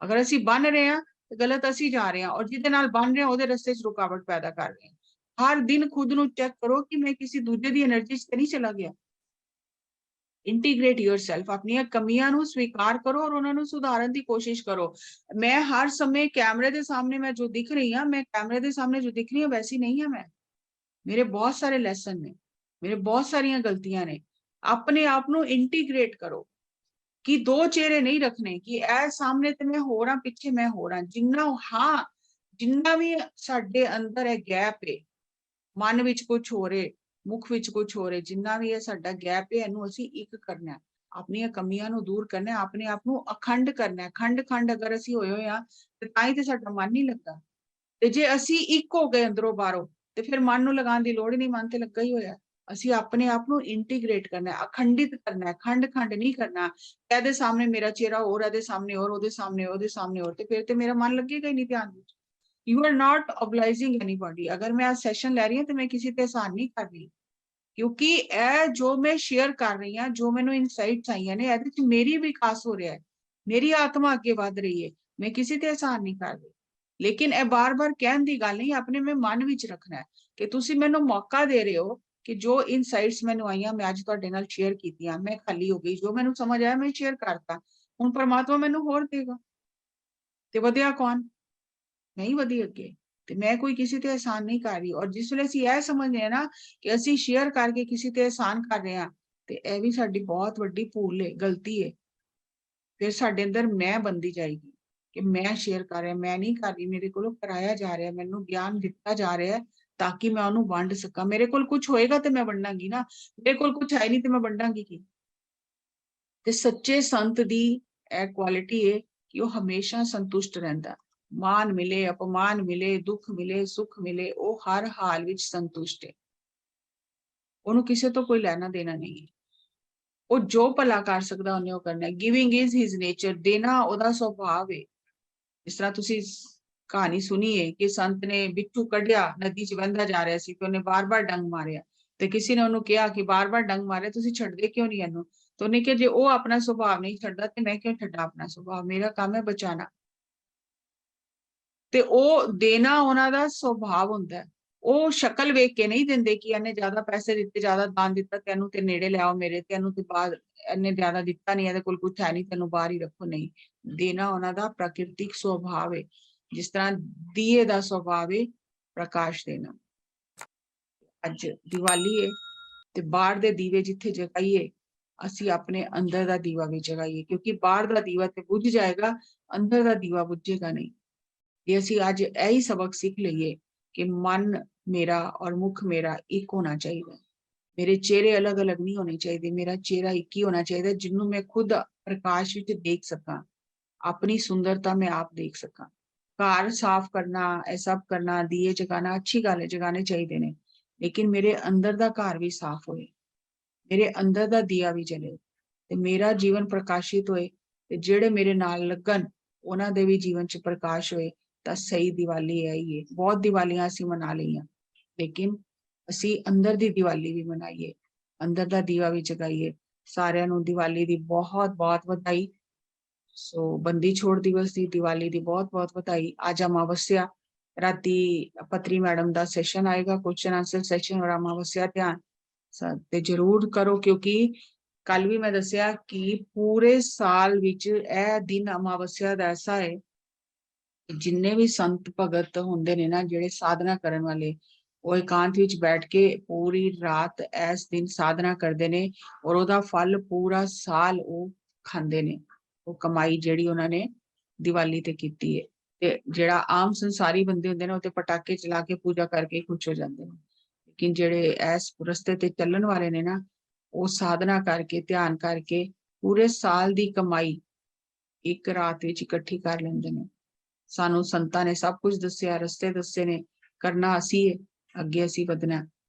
ਅਗਰ ਅਸੀਂ ਬੰਨ ਰਹੇ ਹਾਂ ਤੇ ਗਲਤ ਅਸੀਂ ਜਾ ਰਹੇ ਹਾਂ, ਔਰ ਜਿਹਦੇ ਨਾਲ ਬੰਨ ਰਹੇ ਹਾਂ ਉਹਦੇ ਰਸਤੇ 'ਚ ਰੁਕਾਵਟ ਪੈਦਾ ਕਰ ਰਹੇ ਹਾਂ। ਹਰ ਦਿਨ ਖੁਦ ਨੂੰ ਚੈੱਕ ਕਰੋ ਕਿ ਮੈਂ ਕਿਸੇ ਦੂਜੇ ਦੀ એનર્ਜੀ 'ਚ ਤੇ ਨਹੀਂ ਚਲਾ ਗਿਆ। ਇੰਟੀਗ੍ਰੇਟ ਯੋਰਸੈਲਫ, ਆਪਣੀਆਂ ਕਮੀਆਂ ਨੂੰ ਸਵੀਕਾਰ ਕਰੋ ਔਰ ਉਹਨਾਂ ਨੂੰ ਸੁਧਾਰਨ ਦੀ ਕੋਸ਼ਿਸ਼ ਕਰੋ। ਮੈਂ ਹਰ ਸਮੇਂ ਕੈਮਰੇ ਦੇ ਸਾਹਮਣੇ ਮੈਂ ਜੋ ਦਿਖ ਰਹੀ ਹਾਂ, ਮੈਂ ਕੈਮਰੇ ਦੇ ਸਾਹਮਣੇ ਜੋ ਦਿਖ ਰਹੀ ਹਾਂ ਵੈਸੀ ਨਹੀਂ ਹਾਂ। ਮੈਂ, ਮੇਰੇ ਬਹੁਤ ਸਾਰੇ ਲੈਸਨ ਨੇ, ਮੇਰੇ ਬਹੁਤ ਸਾਰੀਆਂ ਗਲਤੀਆਂ ਨੇ। ਆਪਣੇ ਆਪ ਨੂੰ ਇੰਟੀਗ੍ਰੇਟ ਕਰੋ ਕਿ ਦੋ ਚਿਹਰੇ ਨਹੀਂ ਰੱਖਣੇ ਕਿ ਇਹ ਸਾਹਮਣੇ ਤੇ ਮੈਂ ਹੋਰ ਹਾਂ, ਪਿੱਛੇ ਮੈਂ ਹੋਰ ਹਾਂ। ਜਿੰਨਾ ਵੀ ਸਾਡੇ ਅੰਦਰ ਹੈ ਗੈਪ ਹੈ, ਮਨ ਵਿੱਚ ਕੁਝ ਹੋ ਰਿਹਾ, ਮੁਖ ਵਿੱਚ ਕੁਝ ਹੋ ਰਿਹਾ, ਜਿੰਨਾ ਵੀ ਇਹ ਸਾਡਾ ਗੈਪ ਹੈ, ਇਹਨੂੰ ਅਸੀਂ ਇੱਕ ਕਰਨਾ, ਆਪਣੀਆਂ ਕਮੀਆਂ ਨੂੰ ਦੂਰ ਕਰਨਾ, ਆਪਣੇ ਆਪ ਨੂੰ ਅਖੰਡ ਕਰਨਾ। ਖੰਡ ਅਗਰ ਅਸੀਂ ਹੋਏ ਆ ਤੇ ਤਾਂ ਹੀ ਤੇ ਸਾਡਾ ਮਨ ਨਹੀਂ ਲੱਗਦਾ। ਤੇ ਜੇ ਅਸੀਂ ਇੱਕ ਹੋ ਗਏ ਅੰਦਰੋਂ ਬਾਹਰੋਂ ਤੇ ਫਿਰ ਮਨ ਨੂੰ ਲਗਾਉਣ ਦੀ ਲੋੜ ਹੀ ਨਹੀਂ, ਮਨ ਤੇ ਲੱਗਾ ਹੀ ਹੋਇਆ। ਅਸੀਂ ਆਪਣੇ ਆਪ ਨੂੰ ਇੰਟੀਗ੍ਰੇਟ ਕਰਨਾ, ਅਖੰਡਿਤ ਕਰਨਾ, ਖੰਡ ਨਹੀਂ ਕਰਨਾ। ਇਹਦੇ ਸਾਹਮਣੇ ਮੇਰਾ ਚਿਹਰਾ ਹੋਰ, ਇਹਦੇ ਸਾਹਮਣੇ ਹੋਰ, ਉਹਦੇ ਸਾਹਮਣੇ ਹੋਰ, ਤੇ ਫਿਰ ਤੇ ਮੇਰਾ ਮਨ ਲੱਗੇਗਾ ਹੀ ਨਹੀਂ ਧਿਆਨ ਵਿੱਚ। You are not obliging anybody। अगर मैं आज सेशन ले रही हूँ तो मैं किसी पे एहसान नहीं कर रही, क्योंकि ਇਹ ਜੋ ਮੈਂ ਸ਼ੇਅਰ ਕਰ ਰਹੀ ਹਾਂ, ਜੋ ਮੈਨੂੰ ਇਨਸਾਈਟਸ ਆਈਆਂ ਨੇ, ਇਹਦੇ ਵਿੱਚ ਮੇਰੀ ਵਿਕਾਸ ਹੋ ਰਿਹਾ ਹੈ, ਮੇਰੀ ਆਤਮਾ ਅੱਗੇ ਵਧ ਰਹੀ ਹੈ। ਮੈਂ ਕਿਸੇ ਤੇ एहसान ਨਹੀਂ ਕਰ ਰਹੀ। ਲੇਕਿਨ ਇਹ ਬਾਰ-ਬਾਰ ਕਹਿਣ ਦੀ ਗੱਲ ਨਹੀਂ, ਆਪਣੇ ਮੈਂ ਮਨ ਵਿੱਚ ਰੱਖਣਾ ਹੈ ਕਿ ਤੁਸੀਂ ਮੈਨੂੰ ਮੌਕਾ ਦੇ ਰਹੇ ਹੋ ਕਿ ਜੋ ਇਨਸਾਈਟਸ ਮੈਨੂੰ ਆਈਆਂ ਮੈਂ ਅੱਜ ਤੁਹਾਡੇ ਨਾਲ ਸ਼ੇਅਰ ਕੀਤੀਆਂ। ਮੈਂ ਖਾਲੀ ਹੋ ਗਈ, ਜੋ ਮੈਨੂੰ ਸਮਝ ਆਇਆ ਮੈਂ ਸ਼ੇਅਰ ਕਰਤਾ। ਹੁਣ ਪਰਮਾਤਮਾ ਮੈਨੂੰ ਹੋਰ ਦੇਗਾ ਤੇ ਵਧਿਆ ਕੌਣ? ਨਹੀਂ ਵਧੀ ਅੱਗੇ। ਤੇ ਮੈਂ ਕੋਈ ਕਿਸੇ ਤੇ एहसान ਨਹੀਂ ਕਰ ਰਹੀ। ਔਰ ਜਿਸ ਵੇਲੇ ਅਸੀਂ ਇਹ ਸਮਝਦੇ ਹਾਂ ਨਾ ਕਿ ਅਸੀਂ ਸ਼ੇਅਰ ਕਰਕੇ ਕਿਸੇ ਤੇ एहसान ਕਰ ਰਹੇ ਹਾਂ, ਤੇ ਇਹ ਵੀ ਸਾਡੀ ਬਹੁਤ ਵੱਡੀ ਭੂਲ ਹੈ, ਗਲਤੀ ਹੈ। ਫਿਰ ਸਾਡੇ ਅੰਦਰ ਮੈਂ ਬੰਦੀ ਜਾਏਗੀ ਕਿ ਮੈਂ ਸ਼ੇਅਰ ਕਰ ਰਿਹਾ, ਮੈਂ ਨਹੀਂ ਕਰ ਰਹੀ, ਮੇਰੇ ਕੋਲੋਂ ਕਰਾਇਆ ਜਾ ਰਿਹਾ, ਮੈਨੂੰ ਗਿਆਨ ਦਿੱਤਾ ਜਾ ਰਿਹਾ ਤਾਂ ਕਿ ਮੈਂ ਉਹਨੂੰ ਵੰਡ ਸਕਾਂ। ਮੇਰੇ ਕੋਲ ਕੁਝ ਹੋਏਗਾ ਤੇ ਮੈਂ ਵੰਡਾਂਗੀ ਨਾ, ਮੇਰੇ ਕੋਲ ਕੁਝ ਹੈ ਨਹੀਂ ਤੇ ਮੈਂ ਵੰਡਾਂਗੀ ਕੀ? ਤੇ ਸੱਚੇ ਸੰਤ ਦੀ ਇਹ ਕੁਆਲਿਟੀ ਹੈ ਕਿ ਉਹ ਹਮੇਸ਼ਾ ਸੰਤੁਸ਼ਟ ਰਹਿੰਦਾ। मान मिले, अपमान मिले, दुख मिले, सुख मिले, वो हर हाल विच संतुष्ट है। ਉਹਨੂੰ ਕਿਸੇ ਤੋਂ ਕੋਈ ਲੈਣਾ ਦੇਣਾ ਨਹੀਂ ਹੈ। ਉਹ ਜੋ ਭਲਾ ਕਰ ਸਕਦਾ ਉਹਨੇ ਉਹ ਕਰਨਾ। ਗਿਵਿੰਗ ਇਜ਼ ਹਿਜ਼ ਨੇਚਰ, ਦੇਣਾ ਉਹਦਾ ਸੁਭਾਅ ਹੈ। ਜਿਸ ਤਰ੍ਹਾਂ ਤੁਸੀਂ ਕਹਾਣੀ ਸੁਣੀ ਹੈ ਕਿ ਸੰਤ ਨੇ ਬਿੱਟੂ ਕੱਢਿਆ, ਨਦੀ 'ਚ ਵਹਿੰਦਾ ਜਾ ਰਿਹਾ ਸੀ ਤੇ ਉਹਨੇ ਬਾਰ-ਬਾਰ ਡੰਗ ਮਾਰਿਆ, ਤੇ ਕਿਸੇ ਨੇ ਉਹਨੂੰ ਕਿਹਾ ਕਿ ਬਾਰ-ਬਾਰ ਡੰਗ ਮਾਰਿਆ, ਤੁਸੀਂ ਛੱਡਦੇ ਕਿਉਂ ਨਹੀਂ ਇਹਨੂੰ? ਤੇ ਉਹਨੇ ਕਿਹਾ ਜੇ ਉਹ ਆਪਣਾ ਸੁਭਾਅ ਨਹੀਂ ਛੱਡਦਾ ਤੇ ਮੈਂ ਕਿਉਂ ਛੱਡਾਂ ਆਪਣਾ ਸੁਭਾਅ, ਮੇਰਾ ਕੰਮ ਹੈ ਬਚਾਣਾ। ਤੇ ਉਹ ਦੇਣਾ ਉਹਨਾਂ ਦਾ ਸੁਭਾਅ ਹੁੰਦਾ ਹੈ। ਉਹ ਸ਼ਕਲ ਵੇਖ ਕੇ ਨਹੀਂ ਦਿੰਦੇ ਕਿ ਇਹਨੇ ਜ਼ਿਆਦਾ ਪੈਸੇ ਦਿੱਤੇ, ਜ਼ਿਆਦਾ ਦਾਨ ਦਿੱਤਾ, ਤੈਨੂੰ ਤੇ ਨੇੜੇ ਲਿਆਓ ਮੇਰੇ, ਤੈਨੂੰ ਤੇ ਬਾਹਰ, ਇਹਨੇ ਜ਼ਿਆਦਾ ਦਿੱਤਾ ਨਹੀਂ, ਇਹਦੇ ਕੋਲ ਕੁਛ ਹੈ ਨਹੀਂ, ਤੈਨੂੰ ਬਾਹਰ ਹੀ ਰੱਖੋ। ਨਹੀਂ, ਦੇਣਾ ਉਹਨਾਂ ਦਾ ਪ੍ਰਾਕਿਰਤਿਕ ਸੁਭਾਅ ਹੈ। ਜਿਸ ਤਰ੍ਹਾਂ ਦੀਏ ਦਾ ਸੁਭਾਅ ਹੈ ਪ੍ਰਕਾਸ਼ ਦੇਣਾ। ਅੱਜ ਦੀਵਾਲੀ ਹੈ ਤੇ ਬਾਹਰ ਦੇ ਦੀਵੇ ਜਿੱਥੇ ਜਗਾਈਏ, ਅਸੀਂ ਆਪਣੇ ਅੰਦਰ ਦਾ ਦੀਵਾ ਵੀ ਜਗਾਈਏ, ਕਿਉਂਕਿ ਬਾਹਰ ਦਾ ਦੀਵਾ ਤੇ ਬੁੱਝ ਜਾਏਗਾ, ਅੰਦਰ ਦਾ ਦੀਵਾ ਬੁੱਝੇਗਾ ਨਹੀਂ। ਜੇ ਅਸੀਂ ਅੱਜ ਇਹੀ ਸਬਕ ਸਿੱਖ ਲਈਏ ਕਿ ਮਨ ਮੇਰਾ ਔਰ ਮੁਖ ਮੇਰਾ ਇੱਕ ਹੋਣਾ ਚਾਹੀਦਾ, ਮੇਰੇ ਚਿਹਰੇ ਅਲੱਗ-ਅਲੱਗ ਨਹੀਂ ਹੋਣੇ ਚਾਹੀਦੇ, ਮੇਰਾ ਚਿਹਰਾ ਇੱਕ ਹੀ ਹੋਣਾ ਚਾਹੀਦਾ, ਜਿਹਨੂੰ ਮੈਂ ਖੁਦ ਪ੍ਰਕਾਸ਼ ਵਿੱਚ ਦੇਖ ਸਕਾਂ, ਆਪਣੀ ਸੁੰਦਰਤਾ ਮੈਂ ਆਪ ਦੇਖ ਸਕਾਂ। ਘਰ ਸਾਫ਼ ਕਰਨਾ, ਇਹ ਸਭ ਕਰਨਾ, ਦੀਏ ਜਗਾਣਾ ਅੱਛੀ ਗੱਲ ਹੈ, ਜਗਾਣੇ ਚਾਹੀਦੇ ਨੇ, ਲੇਕਿਨ ਮੇਰੇ ਅੰਦਰ ਦਾ ਘਰ ਵੀ ਸਾਫ਼ ਹੋਏ, ਮੇਰੇ ਅੰਦਰ ਦਾ ਦੀਆ ਵੀ ਜਲੇ, ਤੇ ਮੇਰਾ ਜੀਵਨ ਪ੍ਰਕਾਸ਼ਿਤ ਹੋਏ, ਤੇ ਜਿਹੜੇ ਮੇਰੇ ਨਾਲ ਲੱਗਣ ਉਹਨਾਂ ਦੇ ਵੀ ਜੀਵਨ 'ਚ ਪ੍ਰਕਾਸ਼ ਹੋਏ, ਤਾਂ ਸਹੀ ਦੀਵਾਲੀ ਹੈ ਹੀ ਹੈ। ਬਹੁਤ ਦੀਵਾਲੀਆਂ ਅਸੀਂ ਮਨਾ ਲਈਆਂ, ਲੇਕਿਨ ਅਸੀਂ ਅੰਦਰ ਦੀ ਦੀਵਾਲੀ ਵੀ ਮਨਾਈਏ, ਅੰਦਰ ਦਾ ਦੀਵਾ ਵੀ ਜਗਾਈਏ। ਸਾਰਿਆਂ ਨੂੰ ਦੀਵਾਲੀ ਦੀ ਬਹੁਤ ਬਹੁਤ ਵਧਾਈ। ਸੋ ਬੰਦੀ ਛੋੜ ਦਿਵਸ ਦੀ, ਦੀਵਾਲੀ ਦੀ ਬਹੁਤ ਬਹੁਤ ਵਧਾਈ। ਅੱਜ ਅਮਾਵਸਿਆ, ਰਾਤੀ ਪਤਰੀ ਮੈਡਮ ਦਾ ਸੈਸ਼ਨ ਆਏਗਾ, ਕੁਐਸਚਨ ਆਂਸਰ ਸੈਸ਼ਨ, ਔਰ ਅਮਾਵਸਿਆ ਧਿਆਨ ਤੇ ਜ਼ਰੂਰ ਕਰੋ, ਕਿਉਂਕਿ ਕੱਲ ਵੀ ਮੈਂ ਦੱਸਿਆ ਕਿ ਪੂਰੇ ਸਾਲ ਵਿੱਚ ਇਹ ਦਿਨ ਅਮਾਵਸਿਆ ਦਾ ਐਸਾ ਹੈ, ਜਿੰਨੇ ਵੀ ਸੰਤ ਭਗਤ ਹੁੰਦੇ ਨੇ ਨਾ, ਜਿਹੜੇ ਸਾਧਨਾ ਕਰਨ ਵਾਲੇ, ਉਹ ਇਕਾਂਤ ਵਿੱਚ ਬੈਠ ਕੇ ਪੂਰੀ ਰਾਤ ਇਸ ਦਿਨ ਸਾਧਨਾ ਕਰਦੇ ਨੇ, ਔਰ ਉਹਦਾ ਫਲ ਪੂਰਾ ਸਾਲ ਉਹ ਖਾਂਦੇ ਨੇ, ਉਹ ਕਮਾਈ ਜਿਹੜੀ ਉਹਨਾਂ ਨੇ ਦੀਵਾਲੀ ਤੇ ਕੀਤੀ ਹੈ। ਤੇ ਜਿਹੜਾ ਆਮ ਸੰਸਾਰੀ ਬੰਦੇ ਹੁੰਦੇ ਨੇ ਉਹ ਤੇ ਪਟਾਕੇ ਚਲਾ ਕੇ ਪੂਜਾ ਕਰਕੇ ਖੁਸ਼ ਹੋ ਜਾਂਦੇ ਨੇ, ਲੇਕਿਨ ਜਿਹੜੇ ਇਸ ਰਸਤੇ ਤੇ ਚੱਲਣ ਵਾਲੇ ਨੇ ਨਾ, ਉਹ ਸਾਧਨਾ ਕਰਕੇ, ਧਿਆਨ ਕਰਕੇ ਪੂਰੇ ਸਾਲ ਦੀ ਕਮਾਈ ਇੱਕ ਰਾਤ ਵਿੱਚ ਇਕੱਠੀ ਕਰ ਲੈਂਦੇ ਨੇ। ਸਾਨੂੰ ਸੰਤਾਂ ਨੇ ਸਭ ਕੁਝ ਦੱਸਿਆ, ਰਸਤੇ ਦੱਸੇ ਨੇ, ਕਰਨਾ ਅਸੀਂ ਹੈ, ਅੱਗੇ ਅਸੀਂ ਵਧਣਾ।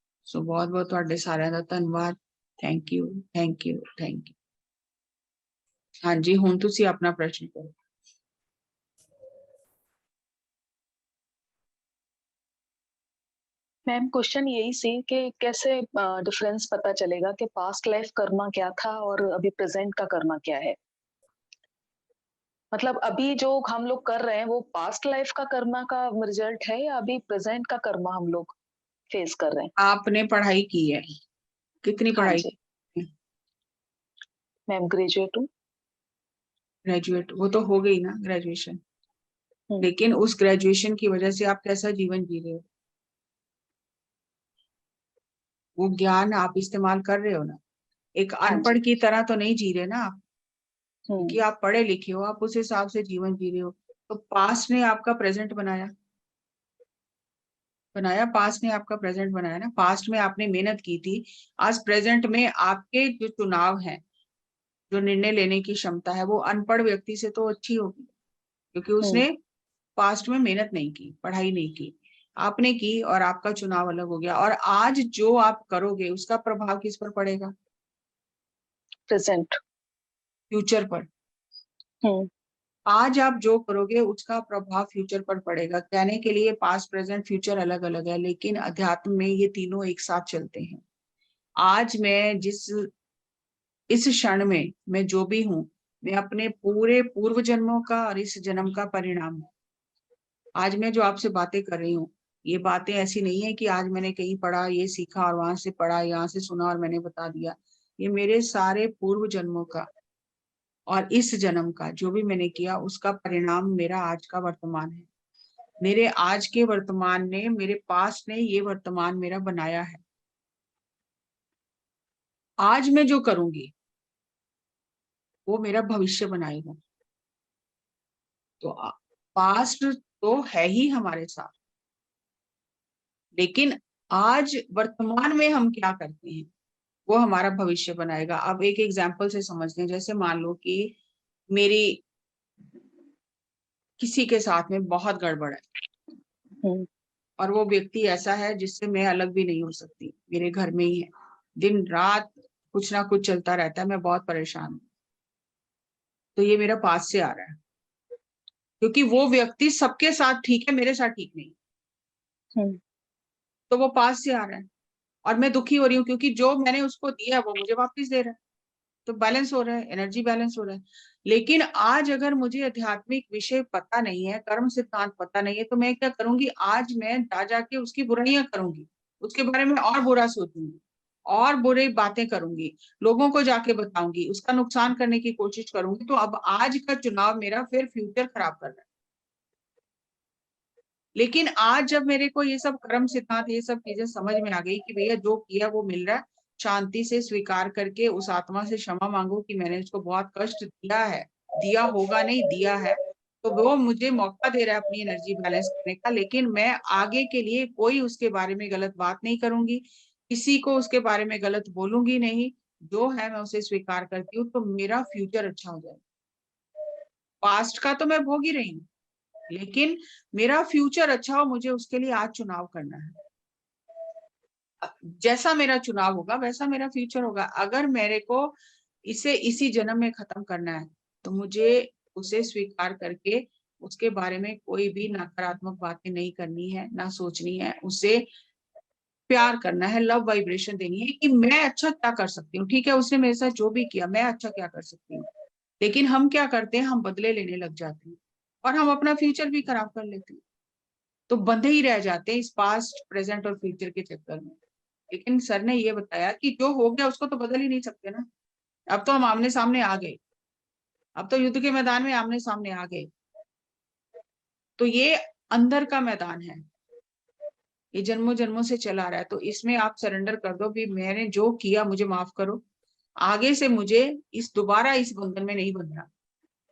ਸੋ ਬਹੁਤ ਬਹੁਤ ਤੁਹਾਡੇ ਸਾਰਿਆਂ ਦਾ ਧੰਨਵਾਦ। Thank you, thank you, thank you. ਹਾਂਜੀ, ਹੁਣ ਤੁਸੀਂ ਆਪਣਾ ਪ੍ਰਸ਼ਨ ਕਰੋ। मैम क्वेश्चन यही सी कि कैसे डिफरेंस पता चलेगा कि पास्ट लाइफ कर्मा क्या था और अभी प्रेजेंट का कर्मा क्या है? मतलब अभी जो हम लोग कर रहे हैं वो पास्ट लाइफ का कर्मा का रिजल्ट है या अभी प्रेजेंट का कर्मा हम लोग फेस कर रहे हैं? आपने पढ़ाई की है, कितनी हाँ पढ़ाई? जी मैम, ग्रेजुएट हूँ। ग्रेजुएट, वो तो हो गई ना ग्रेजुएशन, लेकिन उस ग्रेजुएशन की वजह से आप कैसा जीवन जी रहे हो, वो ज्ञान आप इस्तेमाल कर रहे हो ना। एक अनपढ़ की तरह तो नहीं जी रहे ना आप, क्योंकि आप पढ़े लिखे हो, आप उस हिसाब से जीवन जी रहे हो। तो पास्ट ने आपका प्रेजेंट बनाया, पास्ट ने आपका प्रेजेंट बनाया ना। पास्ट में आपने मेहनत की थी, आज प्रेजेंट में आपके जो चुनाव है, जो निर्णय लेने की क्षमता है, वो अनपढ़ व्यक्ति से तो अच्छी होगी, क्योंकि उसने पास्ट में मेहनत नहीं की, पढ़ाई नहीं की। आपने की और आपका चुनाव अलग हो गया, और आज जो आप करोगे उसका प्रभाव किस पर पड़ेगा? प्रेजेंट, फ्यूचर पर। आज आप जो करोगे उसका प्रभाव फ्यूचर पर पड़ेगा। कहने के लिए पास्ट प्रेजेंट फ्यूचर अलग अलग है, लेकिन अध्यात्म में ये तीनों एक साथ चलते हैं। आज मैं इस क्षण में मैं जो भी हूं, मैं अपने पूरे पूर्व जन्मों का और इस जन्म का परिणाम हूं। आज मैं जो आपसे बातें कर रही हूँ, ये बातें ऐसी नहीं है कि आज मैंने कहीं पढ़ा, ये सीखा और वहां से पढ़ा, यहाँ से सुना और मैंने बता दिया। ये मेरे सारे पूर्व जन्मों का और इस जन्म का जो भी मैंने किया, उसका परिणाम मेरा आज का वर्तमान है। मेरे आज के वर्तमान ने, मेरे पास्ट ने ये वर्तमान मेरा बनाया है। आज मैं जो करूंगी वो मेरा भविष्य बनाएगा। तो पास्ट तो है ही हमारे साथ, लेकिन आज वर्तमान में हम क्या करते हैं वो हमारा भविष्य बनाएगा। अब एक एग्जाम्पल से समझते हैं। जैसे मान लो कि मेरी किसी के साथ में बहुत गड़बड़ है, और वो व्यक्ति ऐसा है जिससे मैं अलग भी नहीं हो सकती, मेरे घर में ही है, दिन रात कुछ ना कुछ चलता रहता है, मैं बहुत परेशान हूँ। तो ये मेरा पास से आ रहा है, क्योंकि वो व्यक्ति सबके साथ ठीक है, मेरे साथ ठीक नहीं, हम्म। तो वो पास से आ रहा है। और मैं दुखी हो रही हूँ, क्योंकि जो मैंने उसको दिया वो मुझे वापस दे रहा है, तो बैलेंस हो रहा है, एनर्जी बैलेंस हो रहा है। लेकिन आज अगर मुझे आध्यात्मिक विषय पता नहीं है, कर्म सिद्धांत पता नहीं है, तो मैं क्या करूंगी, आज मैं जा जाके उसकी बुराइयां करूंगी, उसके बारे में और बुरा सोचूंगी, और बुरी बातें करूंगी, लोगों को जाके बताऊंगी, उसका नुकसान करने की कोशिश करूंगी। तो अब आज का चुनाव मेरा फिर फ्यूचर खराब कर रहा है। लेकिन आज जब मेरे को ये सब कर्म सिद्धांत, ये सब चीजें समझ में आ गई कि भैया जो किया वो मिल रहा है, शांति से स्वीकार करके उस आत्मा से क्षमा मांगो कि मैंने उसको बहुत कष्ट दिया है, दिया होगा नहीं, दिया है, तो वो मुझे मौका दे रहा है अपनी एनर्जी बैलेंस करने का। लेकिन मैं आगे के लिए कोई उसके बारे में गलत बात नहीं करूंगी, किसी को उसके बारे में गलत बोलूंगी नहीं, जो है मैं उसे स्वीकार करती हूँ, तो मेरा फ्यूचर अच्छा हो जाएगा। पास्ट का तो मैं भोग ही रही हूँ, लेकिन मेरा फ्यूचर अच्छा हो, मुझे उसके लिए आज चुनाव करना है। जैसा मेरा चुनाव होगा वैसा मेरा फ्यूचर होगा। अगर मेरे को इसे इसी जन्म में खत्म करना है, तो मुझे उसे स्वीकार करके उसके बारे में कोई भी नकारात्मक बातें नहीं करनी है, ना सोचनी है, उसे प्यार करना है, लव वाइब्रेशन देनी है कि मैं अच्छा क्या कर सकती हूँ। ठीक है, उसने मेरे साथ जो भी किया, मैं अच्छा क्या कर सकती हूँ। लेकिन हम क्या करते हैं, हम बदले लेने लग जाते हैं, और हम अपना फ्यूचर भी खराब कर लेते हैं, तो बंधे ही रह जाते हैं इस पास्ट, प्रेजेंट और फ्यूचर के चक्कर में। लेकिन सर ने ये बताया कि जो हो गया उसको तो बदल ही नहीं सकते ना। अब तो हम आमने सामने आ गए, अब तो युद्ध के मैदान में आमने सामने आ गए, तो ये अंदर का मैदान है, ये जन्मों जन्मों से चला आ रहा है। तो इसमें आप सरेंडर कर दो भी, मैंने जो किया मुझे माफ करो, आगे से मुझे इस दोबारा इस बंधन में नहीं बंधना,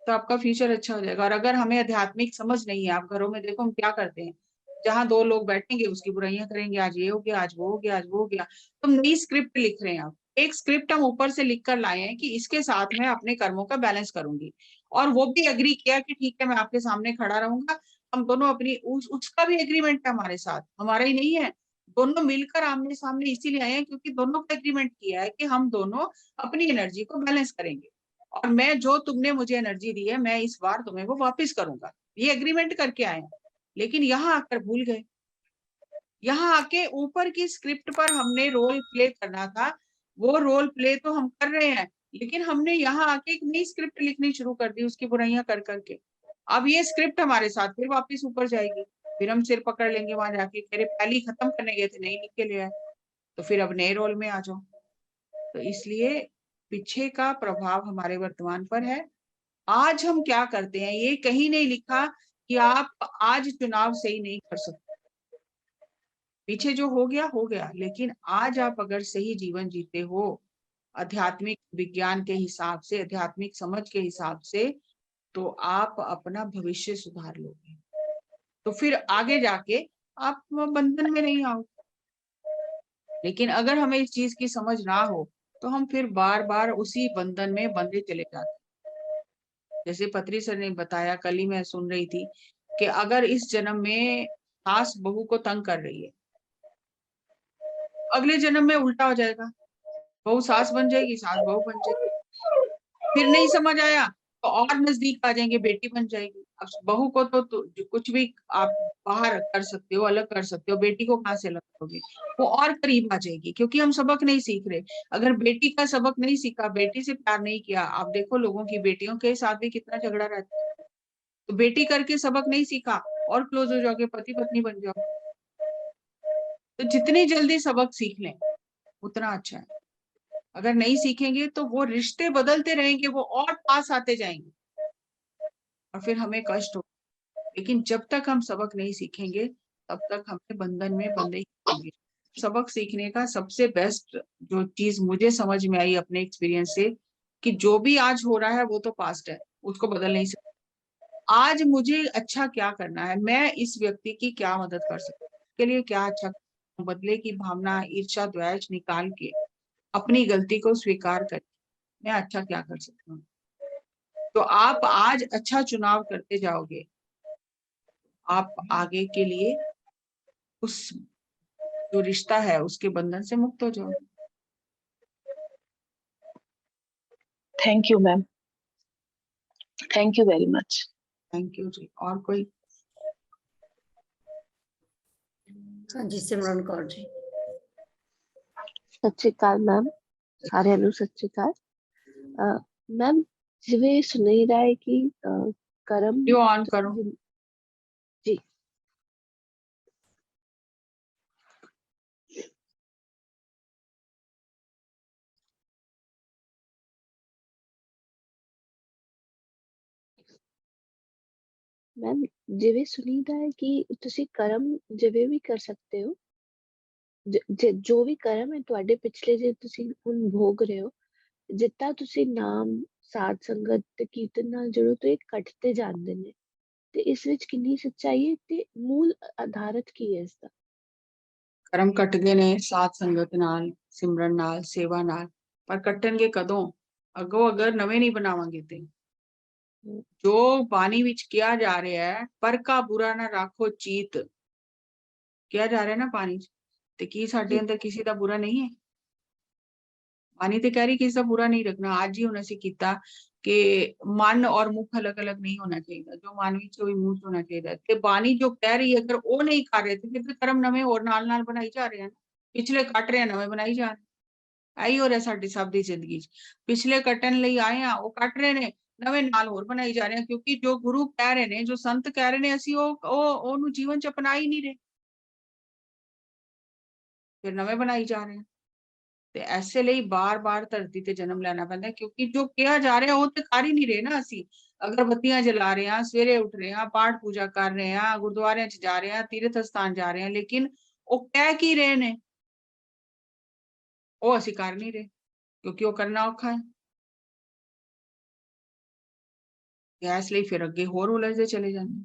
तो आपका फ्यूचर अच्छा हो जाएगा। और अगर हमें आध्यात्मिक समझ नहीं है, आप घरों में देखो हम क्या करते हैं, जहां दो लोग बैठेंगे उसकी बुराइयां करेंगे, आज ये हो गया, आज वो हो गया, आज वो हो गया। तो नई स्क्रिप्ट लिख रहे हैं आप, एक स्क्रिप्ट हम ऊपर से लिख कर लाए हैं कि इसके साथ मैं अपने कर्मों का बैलेंस करूंगी, और वो भी एग्री किया कि ठीक है मैं आपके सामने खड़ा रहूंगा। हम दोनों अपनी उसका भी एग्रीमेंट है हमारे साथ, हमारा ही नहीं है, दोनों मिलकर आमने सामने इसीलिए आए हैं क्योंकि दोनों का एग्रीमेंट किया है कि हम दोनों अपनी एनर्जी को बैलेंस करेंगे, और मैं जो तुमने मुझे एनर्जी दी है मैं इस बार तुम्हें वो वापस करूंगा। ये एग्रीमेंट करके आए हैं। लेकिन यहाँ आकर भूल गए, यहाँ आके ऊपर की स्क्रिप्ट पर हमने रोल प्ले करना था, वो रोल प्ले तो हम कर रहे हैं, लेकिन हमने यहाँ आके एक नई स्क्रिप्ट लिखनी शुरू कर दी उसकी बुराइयां कर करके। अब ये स्क्रिप्ट हमारे साथ फिर वापस ऊपर जाएगी, फिर हम सिर पकड़ लेंगे वहां जाके, कह रहे पहले ही खत्म करने गए थे, नहीं लिख के ले आए, तो फिर अब नए रोल में आ जाओ। तो इसलिए पीछे का प्रभाव हमारे वर्तमान पर है। आज हम क्या करते हैं ये कहीं नहीं लिखा कि आप आज चुनाव सही नहीं कर सकते, पीछे जो हो गया, लेकिन आज आप अगर सही जीवन जीते हो, आध्यात्मिक विज्ञान के हिसाब से, आध्यात्मिक समझ के हिसाब से, तो आप अपना भविष्य सुधार लोगे, तो फिर आगे जाके आप बंधन में नहीं आओ। लेकिन अगर हमें इस चीज की समझ ना हो, तो हम फिर बार बार उसी बंधन में बंधे चले जाते हैं। जैसे पत्री सर ने बताया, कल ही मैं सुन रही थी कि अगर इस जन्म में सास बहू को तंग कर रही है, अगले जन्म में उल्टा हो जाएगा, बहू सास बन जाएगी, सास बहू बन जाएगी। फिर नहीं समझ आया तो और नजदीक आ जाएंगे, बेटी बन जाएगी। अब बहू को तो जो कुछ भी आप बाहर कर सकते हो, अलग कर सकते हो, बेटी को कहाँ से अलग करोगे, वो और करीब आ जाएगी, क्योंकि हम सबक नहीं सीख रहे। अगर बेटी का सबक नहीं सीखा, बेटी से प्यार नहीं किया, आप देखो लोगों की बेटियों के साथ भी कितना झगड़ा रहता है। तो बेटी करके सबक नहीं सीखा, और क्लोज हो जाओगे, पति पत्नी बन जाओ। तो जितनी जल्दी सबक सीख लें उतना अच्छा है। अगर नहीं सीखेंगे तो वो रिश्ते बदलते रहेंगे, वो और पास आते जाएंगे, और फिर हमें कष्ट हो। लेकिन जब तक हम सबक नहीं सीखेंगे, तब तक हमें बंधन में बंधे ही रहेंगे। सबक सीखने का सबसे बेस्ट जो चीज मुझे समझ में आई अपने एक्सपीरियंस से, कि जो भी आज हो रहा है वो तो पास्ट है, उसको बदल नहीं सकते। आज मुझे अच्छा क्या करना है, मैं इस व्यक्ति की क्या मदद कर सकती हूँ, उसके लिए क्या अच्छा, बदले की भावना, ईर्ष्या, द्वेष निकाल के अपनी गलती को स्वीकार कर, मैं अच्छा क्या कर सकता हूँ। तो आप आज अच्छा चुनाव करते जाओगे, आप आगे के लिए उस जो रिश्ता है उसके बंधन से मुक्त हो जाओगे। Thank you ma'am, thank you very much. Thank you ji. और कोई? हाँ जी, सिमरन कौर जी। ਸਤਿ ਸ਼੍ਰੀ ਅਕਾਲ ਮੈਮ, ਸਾਰਿਆਂ ਨੂੰ ਸਤਿ ਸ਼੍ਰੀ ਅਕਾਲ। ਮੈਮ ਜਿਵੇਂ ਸੁਣੀ ਰਿਹਾ ਹੈ ਕਿ ਕਰਮ जो ऑन करो। ਜੀ ਮੈਮ ਜਿਵੇਂ ਸੁਣੀ ਰਿਹਾ ਹੈ ਕਿ ਤੁਸੀਂ ਕਰਮ ਜਿਵੇਂ ਵੀ ਕਰ ਸਕਦੇ ਹੋ, ਜੋ ਵੀ ਕਰਮ ਹੈ ਤੁਹਾਡੇ ਪਿਛਲੇ ਜੇ ਤੁਸੀਂ ਹੁਣ ਭੋਗ ਰਹੇ ਹੋ, ਜਿੱਦਾਂ ਤੁਸੀਂ ਨਾਮ ਸਾਧ ਸੰਗਤ ਤੇ ਕੀਰਤਨ ਨਾਲ ਜੁੜੋ ਤੇ ਇਹ ਕੱਟਦੇ ਜਾਂਦੇ ਨੇ, ਤੇ ਇਸ ਵਿੱਚ ਕਿੰਨੀ ਸੱਚਾਈ ਹੈ ਤੇ ਮੂਲ ਆਧਾਰਤ ਕੀ ਹੈ ਇਸ ਦਾ? ਕਰਮ ਕੱਟਦੇ ਨੇ ਸਾਧ ਸੰਗਤ ਨਾਲ, ਸਿਮਰਨ ਨਾਲ, ਸੇਵਾ ਨਾਲ, ਪਰ ਕੱਟਣਗੇ ਕਦੋਂ? ਅੱਗੋਂ ਅਗਰ ਨਵੇਂ ਨਹੀਂ ਬਣਾਵਾਂਗੇ ਤੇ। ਜੋ ਬਾਣੀ ਵਿੱਚ ਕਿਹਾ ਜਾ ਰਿਹਾ ਹੈ, ਪਰ ਕਾ ਬੁਰਾ ਨਾ ਰਾਖੋ ਚੀਤ, ਕਿਹਾ ਜਾ ਰਿਹਾ ਨਾ ਬਾਣੀ ਚ, ਤੇ ਕੀ ਸਾਡੇ ਅੰਦਰ ਕਿਸੇ ਦਾ ਬੁਰਾ ਨਹੀਂ ਹੈ? ਬਾਣੀ ਤੇ ਕਹਿ ਰਹੀ ਕਿਸੇ ਦਾ ਬੁਰਾ ਨਹੀਂ ਰੱਖਣਾ। ਅੱਜ ਹੀ ਹੁਣ ਅਸੀਂ ਕੀਤਾ ਕਿ ਮਨ ਔਰ ਮੁਖ ਅਲੱਗ ਅਲੱਗ ਨਹੀਂ ਹੋਣਾ ਚਾਹੀਦਾ, ਜੋ ਮਨ ਵਿੱਚ ਹੋਈ ਮੂੰਹ ਚ ਹੋਣਾ ਚਾਹੀਦਾ। ਤੇ ਬਾਣੀ ਜੋ ਕਹਿ ਰਹੀ ਹੈ ਅਗਰ ਉਹ ਨਹੀਂ ਕਰ ਰਹੇ ਤੇ ਫਿਰ ਕਰਮ ਨਵੇਂ ਹੋਰ ਨਾਲ ਨਾਲ ਬਣਾਈ ਜਾ ਰਹੇ ਹਨ। ਪਿਛਲੇ ਕੱਟ ਰਹੇ ਨਵੇਂ ਬਣਾਈ ਜਾ ਰਹੇ। ਇਹੀ ਹੋ ਰਿਹਾ ਸਾਡੀ ਸਭ ਦੀ ਜ਼ਿੰਦਗੀ ਚ। ਪਿਛਲੇ ਕੱਟਣ ਲਈ ਆਏ ਆ, ਉਹ ਕੱਟ ਰਹੇ ਨੇ, ਨਵੇਂ ਨਾਲ ਹੋਰ ਬਣਾਈ ਜਾ ਰਹੇ ਆ, ਕਿਉਂਕਿ ਜੋ ਗੁਰੂ ਕਹਿ ਰਹੇ ਨੇ, ਜੋ ਸੰਤ ਕਹਿ ਰਹੇ ਨੇ, ਅਸੀਂ ਉਹਨੂੰ ਜੀਵਨ ਚ ਅਪਣਾ ਹੀ ਨਹੀਂ ਰਹੇ, ਫਿਰ ਨਵੇਂ ਬਣਾਈ ਜਾ ਰਹੇ ਆ। ਤੇ ਐਸੇ ਲਈ ਬਾਰ-ਬਾਰ ਧਰਤੀ ਤੇ ਜਨਮ ਲੈਣਾ ਪੈਂਦਾ, ਕਿਉਂਕਿ ਜੋ ਕਿਹਾ ਜਾ ਰਿਹਾ ਉਹ ਤੇ ਕਰ ਹੀ ਨਹੀਂ ਰਹੇ ਨਾ। ਅਸੀਂ ਅਗਰਬੱਤੀਆਂ ਜਲਾ ਰਹੇ ਹਾਂ, ਸਵੇਰੇ ਉੱਠ ਰਹੇ ਹਾਂ, ਪਾਠ ਪੂਜਾ ਕਰ ਰਹੇ ਹਾਂ, ਗੁਰਦੁਆਰਿਆਂ ਚ ਜਾ ਰਹੇ ਹਾਂ, ਤੀਰਥ ਸਥਾਨ ਜਾ ਰਹੇ ਹਾਂ, ਲੇਕਿਨ ਉਹ ਕਹਿ ਕੀ ਰਹੇ ਨੇ ਉਹ ਅਸੀਂ ਕਰ ਨਹੀਂ ਰਹੇ, ਕਿਉਂਕਿ ਉਹ ਕਰਨਾ ਔਖਾ ਹੈ। ਇਸ ਲਈ ਫਿਰ ਅੱਗੇ ਹੋਰ ਉਲਝਦੇ ਚਲੇ ਜਾਂਦੇ।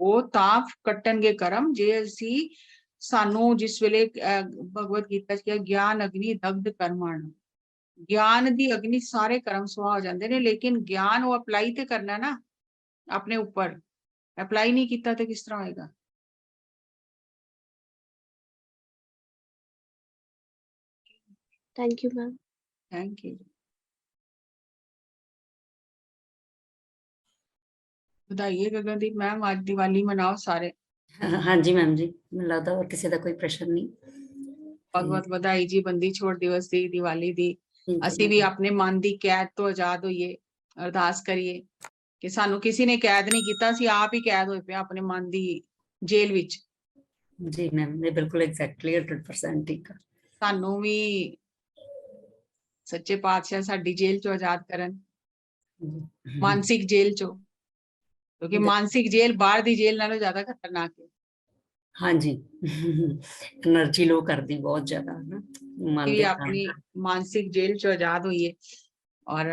ਉਹ ਤਾਂ ਕੱਟਣਗੇ ਕਰਮ ਜੇ ਅਸੀਂ ਸਾਨੂੰ ਜਿਸ ਵੇਲੇ ਭਗਵਤ ਗੀਤਾ ਚ ਕਿਹਾ ਗਿਆਨ ਅਗਨੀ ਦਗਧ ਕਰਮਾਣ, ਗਿਆਨ ਦੀ ਅਗਨੀ ਸਾਰੇ ਕਰਮ ਸੁਆਹ ਹੋ ਜਾਂਦੇ ਨੇ, ਲੇਕਿਨ ਗਿਆਨ ਉਹ ਅਪਲਾਈ ਤੇ ਕਰਨਾ ਨਾ ਆਪਣੇ ਉੱਪਰ। ਅਪਲਾਈ ਨਹੀਂ ਕੀਤਾ ਤੇ ਕਿਸ ਤਰ੍ਹਾਂ ਹੋਏਗਾ? Thank you ma'am. Thank you. ਵਧਾਈਏ ਗਗਨਦੀਪ ਮੈਮ, ਅੱਜ ਦੀਵਾਲੀ ਮਨਾਓ ਸਾਰੇ। हाँ जी मैम जी, ਮੈਨੂੰ ਲੱਗਦਾ ਹੋਰ ਕਿਸੇ ਦਾ ਕੋਈ ਪ੍ਰਸ਼ਨ ਨਹੀਂ। ਬਹੁਤ ਬਹੁਤ ਵਧਾਈ ਜੀ ਬੰਦੀ ਛੋੜ ਦਿਵਸ ਦੀ, ਦੀਵਾਲੀ ਦੀ। ਅਸੀਂ ਵੀ ਆਪਣੇ ਮਨ ਦੀ ਕੈਦ ਤੋਂ ਆਜ਼ਾਦ ਹੋਈਏ, ਅਰਦਾਸ ਕਰੀਏ ਕਿ ਸਾਨੂੰ ਕਿਸੇ ਨੇ ਕੈਦ ਨਹੀਂ ਕੀਤਾ, ਅਸੀਂ ਆਪ ਹੀ ਕੈਦ ਹੋਏ ਪਏ ਆਪਣੇ ਮਨ ਦੀ ਜੇਲ੍ਹ ਵਿੱਚ। ਜੀ ਮੈਮ, ਇਹ ਬਿਲਕੁਲ ਐਗਜ਼ੈਕਟਲੀ 100% ਠੀਕ ਆ। ਸਾਨੂੰ ਵੀ ਸੱਚੇ ਪਾਤਸ਼ਾਹ ਸਾਡੀ ਜੇਲ੍ਹ ਚੋਂ ਆਜ਼ਾਦ ਕਰਨ, ਮਾਨਸਿਕ ਜੇਲ੍ਹ ਚੋਂ, ਕਿਉਂਕਿ ਮਾਨਸਿਕ ਜੇਲ੍ਹ ਬਾਹਰ ਦੀ ਜੇਲ੍ਹ ਨਾਲੋਂ ਜ਼ਿਆਦਾ ਖਤਰਨਾਕ ਹੈ। ਹਾਂਜੀ, એનર્ਜੀ ਲੋ ਕਰਦੀ ਬਹੁਤ ਜ਼ਿਆਦਾ ਨਾ ਮਨ ਵੀ ਦੇ ਆਪਣੀ ਮਾਨਸਿਕ ਜੇਲ੍ਹ ਚੋਂ ਆਜ਼ਾਦ ਹੋਈਏ ਔਰ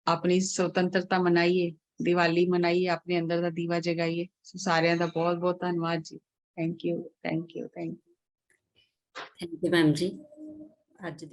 ਆਪਣੀ ਸੁਤੰਤਰਤਾ ਮਨਾਈਏ, ਦੀਵਾਲੀ ਮਨਾਈਏ, ਆਪਣੇ ਅੰਦਰ ਦਾ ਦੀਵਾ ਜਗਾਈਏ। ਸਾਰਿਆਂ ਦਾ ਬਹੁਤ ਬਹੁਤ ਧੰਨਵਾਦ ਜੀ। Thank you, thank you, thank you. Thank you ma'am ਜੀ। ਅੱਜ ਦੀ